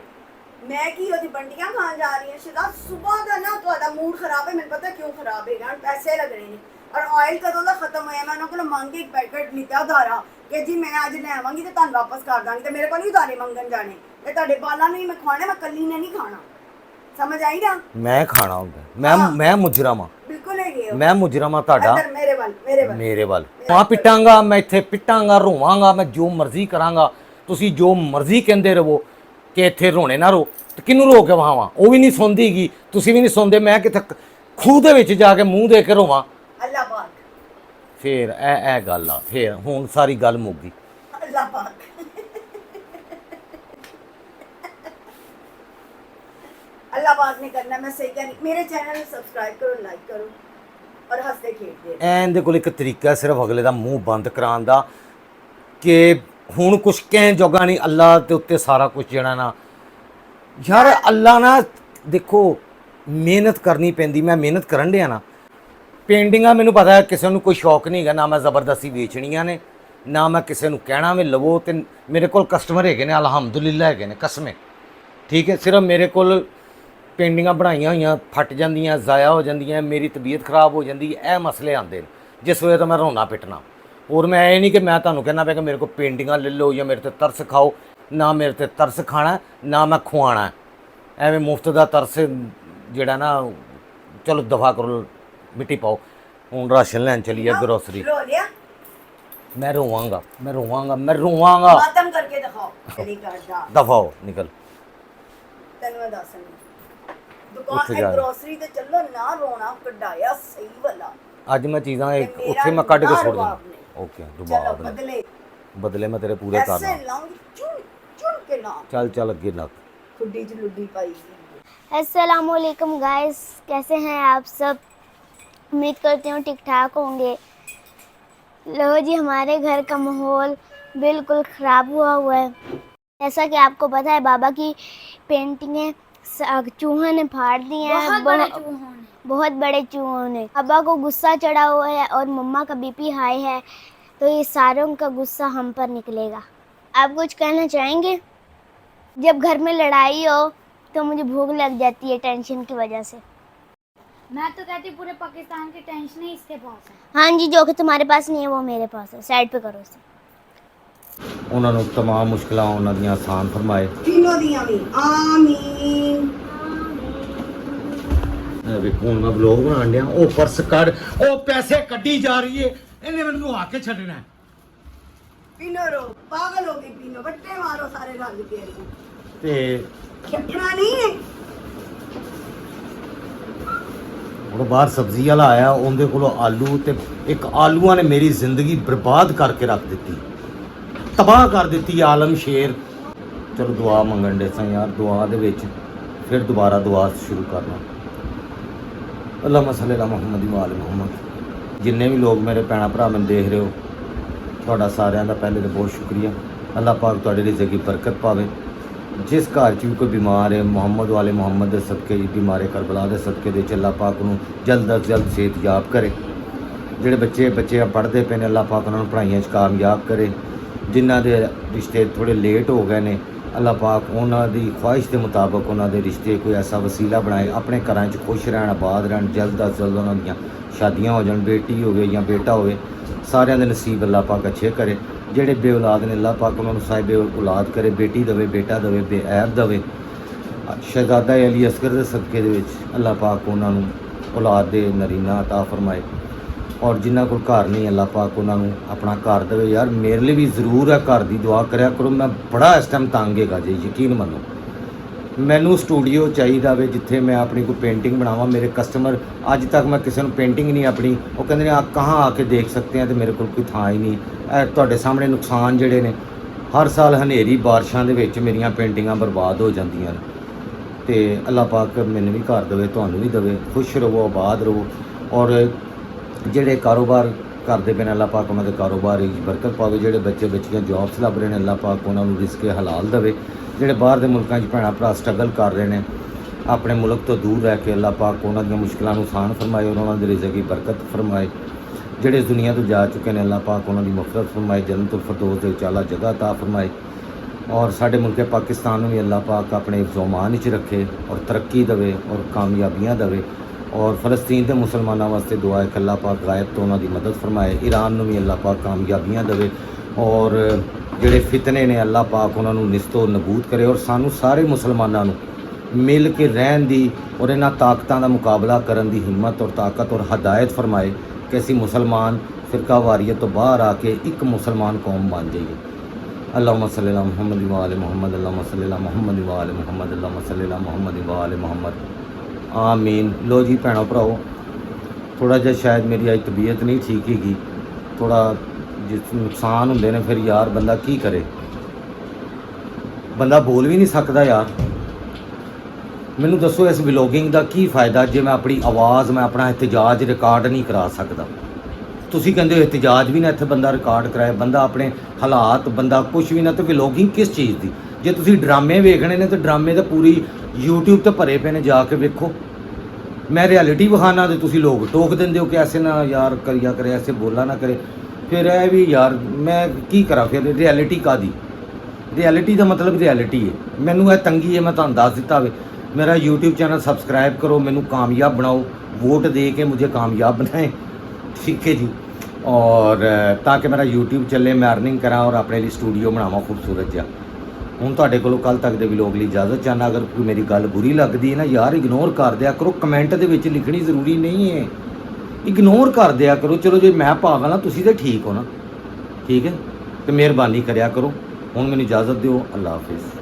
ਮੈਂ ਕੀ ਉਹਦੀ ਬੰਡੀਆਂ ਖਾਣ ਜਾ ਰਹੀ ਹਾਂ ਸ਼ਿਦਾ? ਸਵੇਰ ਦਾ ਨਾ ਤੁਹਾਡਾ ਮੂਡ ਖਰਾਬ ਹੈ, ਮੈਨੂੰ ਪਤਾ ਕਿਉਂ ਖਰਾਬ ਹੈਗਾ। ਪੈਸੇ ਲੱਗਣੇ ਨੇ ਔਰ ਆਇਲ ਕਦੋਂ ਦਾ ਖਤਮ ਹੋਇਆ। ਮੈਂ ਉਹਨਾਂ ਕੋਲ ਮੰਗ ਕੇ ਇੱਕ ਪੈਕਟ ਲਿੱਤਾ ਉਧਾਰਾ ਕਿ ਜੀ ਮੈਂ ਅੱਜ ਲੈ ਆਵਾਂਗੀ ਤੇ ਤੁਹਾਨੂੰ ਵਾਪਸ ਕਰ ਦਾਂਗੀ, ਤੇ ਮੇਰੇ ਕੋਲ ਨਹੀਂ ਉਧਾਰੇ ਮੰਗਣ ਜਾਣੇ। ਤੇ ਤੁਹਾਡੇ ਬਾਲਾਂ ਨੂੰ ਹੀ ਮੈਂ ਖਵਾਣਾ, ਮੈਂ ਕੱਲੀ ਨੇ ਨਹੀਂ ਖਾਣਾ। ਸਮਝ ਆਈ ਨਾ? ਮੈਂ ਖਾਣਾ ਹੁੰਦਾ, ਮੈਂ ਮੁਜਰਮ ਆ। ਬਿਲਕੁਲ ਹੈਗੇ ਹੋ, ਮੈਂ ਮੁਜਰਮ ਆ ਤੁਹਾਡਾ। ਮੇਰੇ ਵੱਲ ਮਾਂ ਪਿੱਟਾਂਗਾ, ਮੈਂ ਇੱਥੇ ਪਿੱਟਾਂਗਾ, ਰੋਵਾਂਗਾ, ਮੈਂ ਜੋ ਮਰਜ਼ੀ ਕਰਾਂਗਾ। ਤੁਸੀਂ ਜੋ ਮਰਜ਼ੀ ਕਹਿੰਦੇ ਰਹੋ ਕਿ ਇੱਥੇ ਰੋਣੇ ਨਾ ਰੋ, ਤੇ ਕਿਹਨੂੰ ਰੋ ਕੇ ਵਹਾਵਾਂ? ਉਹ ਵੀ ਨਹੀਂ ਸੁਣਦੀਗੀ, ਤੁਸੀਂ ਵੀ ਨਹੀਂ ਸੁਣਦੇ। ਮੈਂ ਕਿੱਥੇ ਖੂਹ ਦੇ ਵਿੱਚ ਜਾ ਕੇ ਮੂੰਹ ਦੇ ਕੇ ਰੋਵਾਂ? ਅੱਲਾ ਪਾਕ। ਫੇਰ ਇਹ ਗੱਲ ਆ, ਫੇਰ ਹੁਣ ਸਾਰੀ ਗੱਲ ਮੁੱਕ ਗਈ। ਅੱਲਾ ਪਾਕ। अल्लाह बात नहीं करना, मैं सही कह रही। मेरे चैनल को सब्सक्राइब करो, लाइक करो और हंसते खेलते। ਇਹਦੇ ਕੋਲ ਇੱਕ ਤਰੀਕਾ ਸਿਰਫ ਅਗਲੇ ਦਾ ਮੂੰਹ ਬੰਦ ਕਰਾਉਣ ਦਾ ਕਿ ਹੁਣ ਕੁਝ ਕਹਿਣ ਜੋਗਾ ਨਹੀਂ। ਅੱਲਾ ਦੇ ਉੱਤੇ ਸਾਰਾ ਕੁਝ ਜਿਹੜਾ ਨਾ ਯਾਰ, ਅੱਲਾ ਨਾ ਦੇਖੋ ਮਿਹਨਤ ਕਰਨੀ ਪੈਂਦੀ। ਮੈਂ ਮਿਹਨਤ ਕਰਨ ਡਿਆ ਨਾ। ਪੇਂਟਿੰਗਾਂ ਮੈਨੂੰ ਪਤਾ ਹੈ ਕਿਸੇ ਨੂੰ ਕੋਈ ਸ਼ੌਕ ਨਹੀਂ ਹੈਗਾ, ਨਾ ਮੈਂ ਜ਼ਬਰਦਸਤੀ ਵੇਚਣੀਆਂ ਨੇ, ਨਾ ਮੈਂ ਕਿਸੇ ਨੂੰ ਕਹਿਣਾ ਵੀ ਲਵੋ। ਤੇ ਮੇਰੇ ਕੋਲ ਕਸਟਮਰ ਹੈਗੇ ਨੇ, ਅਲਹਮਦੁਲਿਲਾ ਹੈਗੇ ਨੇ, ਕਸਮੇ। ਠੀਕ ਹੈ, ਸਿਰਫ ਮੇਰੇ ਕੋਲ ਪੇਂਟਿੰਗਾਂ ਬਣਾਈਆਂ ਹੋਈਆਂ ਫਟ ਜਾਂਦੀਆਂ, ਜ਼ਾਇਆ ਹੋ ਜਾਂਦੀਆਂ, ਮੇਰੀ ਤਬੀਅਤ ਖਰਾਬ ਹੋ ਜਾਂਦੀ, ਇਹ ਮਸਲੇ ਆਉਂਦੇ ਨੇ ਜਿਸ ਵਜ੍ਹਾ ਤੋਂ ਮੈਂ ਰੋਣਾ ਪਿੱਟਣਾ। ਔਰ ਮੈਂ ਇਹ ਨਹੀਂ ਕਿ ਮੈਂ ਤੁਹਾਨੂੰ ਕਹਿਣਾ ਪਿਆ ਕਿ ਮੇਰੇ ਕੋਲ ਪੇਂਟਿੰਗਾਂ ਲੈ ਲਓ ਜਾਂ ਮੇਰੇ ਤੇ ਤਰਸ ਖਾਓ। ਨਾ ਮੇਰੇ ਤੇ ਤਰਸ ਖਾਣਾ, ਨਾ ਮੈਂ ਖਵਾਉਣਾ। ਐਵੇਂ ਮੁਫਤ ਦਾ ਤਰਸ ਜਿਹੜਾ ਨਾ, ਚਲੋ ਦਫਾ ਕਰੋ, ਮਿੱਟੀ ਪਾਓ। ਹੁਣ ਰਾਸ਼ਨ ਲੈਣ ਚਲੀਏ ਗਰੋਸਰੀ। ਮੈਂ ਰੋਵਾਂਗਾ, ਮੈਂ ਰੋਵਾਂਗਾ, ਮੈਂ ਰੋਵਾਂਗਾ। ਮਾਤਮ ਕਰਕੇ ਦਿਖਾਓ, ਚਲੀ ਕਰਦਾ ਦਫਾਓ ਨਿਕਲ। ਤੈਨੂੰ ਮੈਂ ਦੱਸਣੀ ਦੁਕਾਨ ਤੇ ਗਰੋਸਰੀ ਤੇ ਚੱਲੋ, ਨਾ ਰੋਣਾ ਕਢਾਇਆ ਸਹੀ ਵਾਲਾ। ਅੱਜ ਮੈਂ ਚੀਜ਼ਾਂ ਉੱਥੇ ਮੈਂ ਕੱਢ ਕੇ ਸੁੱਟ ਦਿੰਦਾ। ਓਕੇ, ਦੁਬਾਰਾ ਬਦਲੇ ਮੈਂ ਤੇਰੇ ਪੂਰੇ ਕਰ ਲਾਂ। ਚੁਣ ਕੇ ਨਾ ਚੱਲ ਅੱਗੇ ਲੱਗ। ਖੁੱਡੀ ਚ ਲੁੱਡੀ ਪਾਈ। अस्सलाम वालेकुम गाइस, कैसे हैं आप सब? उम्मीद करती हूँ ठीक ठाक होंगे। लो जी, हमारे घर का माहौल बिल्कुल ख़राब हुआ है। जैसा कि आपको पता है, बाबा की पेंटिंगें चूहों ने फाड़ दी हैं, बहुत बड़े चूहों ने। बाबा को गुस्सा चढ़ा हुआ है और मम्मा का बीपी हाई है, तो ये सारों का गुस्सा हम पर निकलेगा। आप कुछ कहना चाहेंगे? जब घर में लड़ाई हो तो मुझे भूख लग जाती है टेंशन की वजह से। मैं तो कहती पूरे पाकिस्तान की टेंशन ही इसके पास है। हाँ जी, जो कि तुम्हारे पास नहीं है वो मेरे पास है। साइड पे करो इसे। ਉਹਨਾਂ ਨੂੰ तमाम ਮੁਸ਼ਕਲਾਂ ਉਹਨਾਂ ਦੀਆਂ ਆਸਾਨ ਫਰਮਾਏ। तीनों दियां भी आमीन। ਵੇਖੋ ਹੁਣ ਮੈਂ ਵਲੋਗ ਬਣਾਉਣ ਡਿਆ, ਉਹ ਪਰਸ ਕੱਢ, ਉਹ ਪੈਸੇ ਕੱਢੀ ਜਾ ਰਹੀ ਏ, ਇਹਨੇ ਮੈਨੂੰ ਆ ਕੇ ਛੱਡਣਾ ਹੈ। पीनो रो पागल हो गई, पीनो बट्टे मारो सारे रंग के ਤੇ छपना नहीं है। ਹੁਣ ਬਾਹਰ ਸਬਜ਼ੀ ਵਾਲਾ ਆਇਆ, ਉਹਦੇ ਕੋਲੋਂ ਆਲੂ ਤੇ ਇੱਕ ਆਲੂਆਂ ਨੇ ਮੇਰੀ ਜ਼ਿੰਦਗੀ ਬਰਬਾਦ ਕਰਕੇ ਰੱਖ ਦਿੱਤੀ, ਤਬਾਹ ਕਰ ਦਿੱਤੀ ਆਲਮ ਸ਼ੇਰ। ਚਲੋ ਦੁਆ ਮੰਗਣ ਦੇ ਸਾਂ ਯਾਰ, ਦੁਆ ਦੇ ਵਿੱਚ ਫਿਰ ਦੁਬਾਰਾ ਦੁਆ ਸ਼ੁਰੂ ਕਰਨਾ। ਅੱਲਾਹੁਮਾ ਸੱਲੀ ਅਲਾ ਮੁਹੰਮਦ व आले ਮੁਹੰਮਦ। ਜਿੰਨੇ ਵੀ ਲੋਕ ਮੇਰੇ ਭੈਣਾਂ ਭਰਾ ਮੈਨੂੰ ਦੇਖ ਰਹੇ ਹੋ, ਤੁਹਾਡਾ ਸਾਰਿਆਂ ਦਾ ਪਹਿਲੇ ਤਾਂ ਬਹੁਤ ਸ਼ੁਕਰੀਆ। ਅੱਲਾਹ ਪਾਕ ਤੁਹਾਡੇ ਰਿਜ਼ਕ ਦੀ ਬਰਕਤ ਪਾਵੇ। ਜਿਸ ਘਰ 'ਚ ਵੀ ਕੋਈ ਬਿਮਾਰ ਹੈ, ਮੁਹੰਮਦ ਵਾਲੇ ਮੁਹੰਮਦ ਦੇ ਸਦਕੇ, ਬਿਮਾਰੇ ਕਰਬਲਾ ਦੇ ਸਦਕੇ ਦੇ ਅੱਲਾਹ ਪਾਕ ਨੂੰ ਜਲਦ ਤੋਂ ਜਲਦ ਸਿਹਤਯਾਬ ਕਰੇ। ਜਿਹੜੇ ਬੱਚੇ ਪੜ੍ਹਦੇ ਪਏ ਨੇ, ਅੱਲਾਹ ਪਾਕ ਉਹਨਾਂ ਨੂੰ ਪੜ੍ਹਾਈਆਂ 'ਚ ਕਾਮਯਾਬ ਕਰੇ। ਜਿਨ੍ਹਾਂ ਦੇ ਰਿਸ਼ਤੇ ਥੋੜ੍ਹੇ ਲੇਟ ਹੋ ਗਏ ਨੇ, ਅੱਲਾਹ ਪਾਕ ਉਹਨਾਂ ਦੀ ਖੁਆਇਸ਼ ਦੇ ਮੁਤਾਬਕ ਉਹਨਾਂ ਦੇ ਰਿਸ਼ਤੇ ਕੋਈ ਐਸਾ ਵਸੀਲਾ ਬਣਾਏ, ਆਪਣੇ ਘਰਾਂ 'ਚ ਖੁਸ਼ ਰਹਿਣ, ਆਬਾਦ ਰਹਿਣ, ਜਲਦ ਤੋਂ ਜਲਦ ਉਹਨਾਂ ਦੀਆਂ ਸ਼ਾਦੀਆਂ ਹੋ ਜਾਣ, ਬੇਟੀ ਹੋਵੇ ਜਾਂ ਬੇਟਾ ਹੋਵੇ, ਸਾਰਿਆਂ ਦੇ ਨਸੀਬ ਅੱਲਾਹ ਪਾਕ ਅੱਛੇ ਕਰੇ। ਜਿਹੜੇ ਬੇ ਔਲਾਦ ਨੇ, ਅੱਲਾਹ ਪਾਕ ਉਹਨਾਂ ਨੂੰ ਸਾਹਿਬ ਔਲਾਦ ਕਰੇ, ਬੇਟੀ ਦੇਵੇ, ਬੇਟਾ ਦੇਵੇ, ਬੇਐਬ ਦੇਵੇ। ਸ਼ਹਿਜ਼ਾਦਾ ਅਲੀ ਅਸਗਰ ਦੇ ਸਦਕੇ ਦੇ ਵਿੱਚ ਅੱਲਾਹ ਪਾਕ ਉਹਨਾਂ ਨੂੰ ਔਲਾਦ ਦੇ ਨਰੀਨਾ ਅਤਾ ਫਰਮਾਏ। ਔਰ ਜਿਨ੍ਹਾਂ ਕੋਲ ਘਰ ਨਹੀਂ, ਅੱਲਾਹ ਪਾਕ ਉਹਨਾਂ ਨੂੰ ਆਪਣਾ ਘਰ ਦੇਵੇ। ਯਾਰ ਮੇਰੇ ਲਈ ਵੀ ਜ਼ਰੂਰ ਹੈ, ਘਰ ਦੀ ਦੁਆ ਕਰਿਆ ਕਰੋ। ਮੈਂ ਬੜਾ ਇਸ ਟਾਈਮ ਤੰਗ ਹੈਗਾ ਜੀ, ਯਕੀਨ ਮੰਨੋ। ਮੈਨੂੰ ਸਟੂਡੀਓ ਚਾਹੀਦਾ ਵੇ ਜਿੱਥੇ ਮੈਂ ਆਪਣੀ ਕੋਈ ਪੇਂਟਿੰਗ ਬਣਾਵਾਂ। ਮੇਰੇ ਕਸਟਮਰ, ਅੱਜ ਤੱਕ ਮੈਂ ਕਿਸੇ ਨੂੰ ਪੇਂਟਿੰਗ ਨਹੀਂ ਆਪਣੀ, ਉਹ ਕਹਿੰਦੇ ਨੇ ਆ ਕਹਾਂ ਆ ਕੇ ਦੇਖ ਸਕਤੇ ਆ, ਤੇ ਮੇਰੇ ਕੋਲ ਕੋਈ ਥਾਂ ਹੀ ਨਹੀਂ। ਇਹ ਤੁਹਾਡੇ ਸਾਹਮਣੇ ਨੁਕਸਾਨ ਜਿਹੜੇ ਨੇ, ਹਰ ਸਾਲ ਹਨੇਰੀ ਬਾਰਿਸ਼ਾਂ ਦੇ ਵਿੱਚ ਮੇਰੀਆਂ ਪੇਂਟਿੰਗਾਂ ਬਰਬਾਦ ਹੋ ਜਾਂਦੀਆਂ ਨੇ। ਤੇ ਅੱਲਾਹ ਪਾਕ ਮੈਨੂੰ ਵੀ ਘਰ ਦੇਵੇ, ਤੁਹਾਨੂੰ ਵੀ ਦੇਵੇ, ਖੁਸ਼ ਰਹੋ, ਆਬਾਦ ਰਹੋ। ਔਰ ਜਿਹੜੇ ਕਾਰੋਬਾਰ ਕਰਦੇ ਪਏ ਨੇ, ਅੱਲਾਹ ਪਾਕ ਉਹਨਾਂ ਦੇ ਕਾਰੋਬਾਰ ਵਿੱਚ ਬਰਕਤ ਪਾਵੇ। ਜਿਹੜੇ ਬੱਚੀਆਂ ਜੌਬਸ ਲੱਭ ਰਹੇ ਨੇ, ਅੱਲਾਹ ਪਾਕ ਉਹਨਾਂ ਨੂੰ ਰਿਜ਼ਕ ਹਲਾਲ ਦੇਵੇ। ਜਿਹੜੇ ਬਾਹਰ ਦੇ ਮੁਲਕਾਂ 'ਚ ਭੈਣਾਂ ਭਰਾ ਸਟਰਗਲ ਕਰ ਰਹੇ ਨੇ ਆਪਣੇ ਮੁਲਕ ਤੋਂ ਦੂਰ ਰਹਿ ਕੇ, ਅੱਲਾਹ ਪਾਕ ਉਹਨਾਂ ਦੀਆਂ ਮੁਸ਼ਕਲਾਂ ਨੂੰ ਆਸਾਨ ਫਰਮਾਏ ਔਰ ਉਹਨਾਂ ਦੇ ਰਿਜ਼ਕ ਦੀ ਬਰਕਤ ਫਰਮਾਏ। ਜਿਹੜੇ ਇਸ ਦੁਨੀਆ ਤੋਂ ਜਾ ਚੁੱਕੇ ਨੇ, ਅੱਲਾਹ ਪਾਕ ਉਹਨਾਂ ਦੀ ਮਗਫਰਤ ਫਰਮਾਏ, ਜੰਨਤੁਲ ਫਿਰਦੌਸ ਦੇ ਵਿੱਚ ਆਲਾ ਜਗ੍ਹਾ ਅਤਾ ਫਰਮਾਏ। ਔਰ ਸਾਡੇ ਮੁਲਕ ਪਾਕਿਸਤਾਨ ਨੂੰ ਵੀ ਅੱਲਾਹ ਪਾਕ ਆਪਣੇ ਹਿਫ਼ਜ਼ੋ-ਓ-ਅਮਾਨ ਵਿੱਚ ਰੱਖੇ ਔਰ ਤਰੱਕੀ ਦੇਵੇ ਔਰ ਕਾਮਯਾਬੀਆਂ ਦੇਵੇ। ਔਰ ਫਲਸਤੀਨ ਦੇ ਮੁਸਲਮਾਨਾਂ ਵਾਸਤੇ ਦੁਆ ਹੈ ਕਿ ਅੱਲਾਹ ਪਾਕ ਗਾਇਬ ਤੋਂ ਉਹਨਾਂ ਦੀ ਮਦਦ ਫਰਮਾਏ। ਈਰਾਨ ਨੂੰ ਵੀ ਅੱਲਾਹ ਪਾਕ ਕਾਮਯਾਬੀਆਂ ਦੇਵੇ। ਔਰ ਜਿਹੜੇ ਫਿਤਨੇ ਨੇ, ਅੱਲਾਹ ਪਾਕ ਉਹਨਾਂ ਨੂੰ ਨਿਸਤੋ ਨਬੂਦ ਕਰੇ। ਔਰ ਸਾਨੂੰ ਸਾਰੇ ਮੁਸਲਮਾਨਾਂ ਨੂੰ ਮਿਲ ਕੇ ਰਹਿਣ ਦੀ ਔਰ ਇਹਨਾਂ ਤਾਕਤਾਂ ਦਾ ਮੁਕਾਬਲਾ ਕਰਨ ਦੀ ਹਿੰਮਤ ਔਰ ਤਾਕਤ ਔਰ ਹਦਾਇਤ ਫਰਮਾਏ ਕਿ ਅਸੀਂ ਮੁਸਲਮਾਨ ਫਿਰਕਾ ਵਾਰੀਅਤ ਤੋਂ ਬਾਹਰ ਆ ਕੇ ਇੱਕ ਮੁਸਲਮਾਨ ਕੌਮ ਬਣ ਜਾਈਏ। ਅੱਲਾਹੁਮਾ ਸੱਲੀ ਅਲਾ ਮੁਹੰਮਦ व आले ਮੁਹੰਮਦ। ਅੱਲਾਹੁਮਾ ਸੱਲੀ ਅਲਾ ਮੁਹੰਮਦ व आले ਮੁਹੰਮਦ। ਅੱਲਾਹੁਮਾ ਸੱਲੀ ਅਲਾ ਮੁਹੰਮਦ व आले ਮੁਹੰਮਦ। ਆਮੀਨ। ਲੋ ਜੀ ਭੈਣੋ ਭਰਾਓ, ਥੋੜ੍ਹਾ ਜਿਹਾ ਸ਼ਾਇਦ ਮੇਰੀ ਅੱਜ ਤਬੀਅਤ ਨਹੀਂ ਠੀਕ ਹੈਗੀ, ਥੋੜ੍ਹਾ ਜਿਸ ਨੁਕਸਾਨ ਹੁੰਦੇ ਨੇ, ਫਿਰ ਯਾਰ ਬੰਦਾ ਕੀ ਕਰੇ, ਬੰਦਾ ਬੋਲ ਵੀ ਨਹੀਂ ਸਕਦਾ ਯਾਰ। ਮੈਨੂੰ ਦੱਸੋ ਇਸ ਵਲੋਗਿੰਗ ਦਾ ਕੀ ਫਾਇਦਾ ਜੇ ਮੈਂ ਆਪਣੀ ਆਵਾਜ਼, ਮੈਂ ਆਪਣਾ ਇhtਜਾਜ ਰਿਕਾਰਡ ਨਹੀਂ ਕਰਾ ਸਕਦਾ। ਤੁਸੀਂ ਕਹਿੰਦੇ ਹੋ ਇhtਜਾਜ ਵੀ ਨਾ ਇੱਥੇ ਬੰਦਾ ਰਿਕਾਰਡ ਕਰਾਏ, ਬੰਦਾ ਆਪਣੇ ਹਾਲਾਤ, ਬੰਦਾ ਕੁਛ ਵੀ ਨਾ, ਤੇ ਵਲੋਗਿੰਗ ਕਿਸ ਚੀਜ਼ ਦੀ? ਜੇ ਤੁਸੀਂ ਡਰਾਮੇ ਵੇਖਣੇ ਨੇ ਤਾਂ ਡਰਾਮੇ ਤਾਂ ਪੂਰੀ YouTube ਤੇ ਭਰੇ ਪਏ ਨੇ, ਜਾ ਕੇ ਵੇਖੋ। ਮੈਂ ਰਿਐਲਿਟੀ ਵਿਖਾਣਾ ਤੇ ਤੁਸੀਂ ਲੋਕ ਟੋਕ ਦਿੰਦੇ ਹੋ ਕਿ ਐਸੇ ਨਾ ਯਾਰ ਕਰਿਆ ਕਰੇ, ਐਸੇ ਬੋਲਾ ਨਾ ਕਰੇ। ਫਿਰ ਇਹ ਵੀ ਯਾਰ ਮੈਂ ਕੀ ਕਰਾਂ ਫਿਰ? ਰਿਐਲਿਟੀ ਕਾਦੀ? ਰਿਐਲਿਟੀ ਦਾ ਮਤਲਬ ਰਿਐਲਿਟੀ ਹੈ। ਮੈਨੂੰ ਇਹ ਤੰਗੀ ਹੈ, ਮੈਂ ਤੁਹਾਨੂੰ ਦੱਸ ਦਿੱਤਾ ਵੇ। ਮੇਰਾ YouTube ਚੈਨਲ ਸਬਸਕ੍ਰਾइब करो, मैनू कामयाब बनाओ, वोट दे के मुझे कामयाब बनाएं, ठीक है जी। और ताकि मेरा YouTube चले, मैं अर्निंग करा और अपने लिए स्टूडियो बनावा खूबसूरत जा। हूँ तुहाडे कोलों कल तक दे व्लॉग लई इजाजत चाहना। अगर कोई मेरी गल बुरी लगदी है ना यार, इग्नोर कर दिया करो। कमेंट दे विच लिखनी जरूरी नहीं है, इग्नोर कर दिया करो। चलो जे मैं पागल हाँ, तुसीं ते ठीक हो ना, ठीक है, तो मेहरबानी करिया करो। हुण मैनूं इजाजत दिओ। अल्लाह हाफिज़।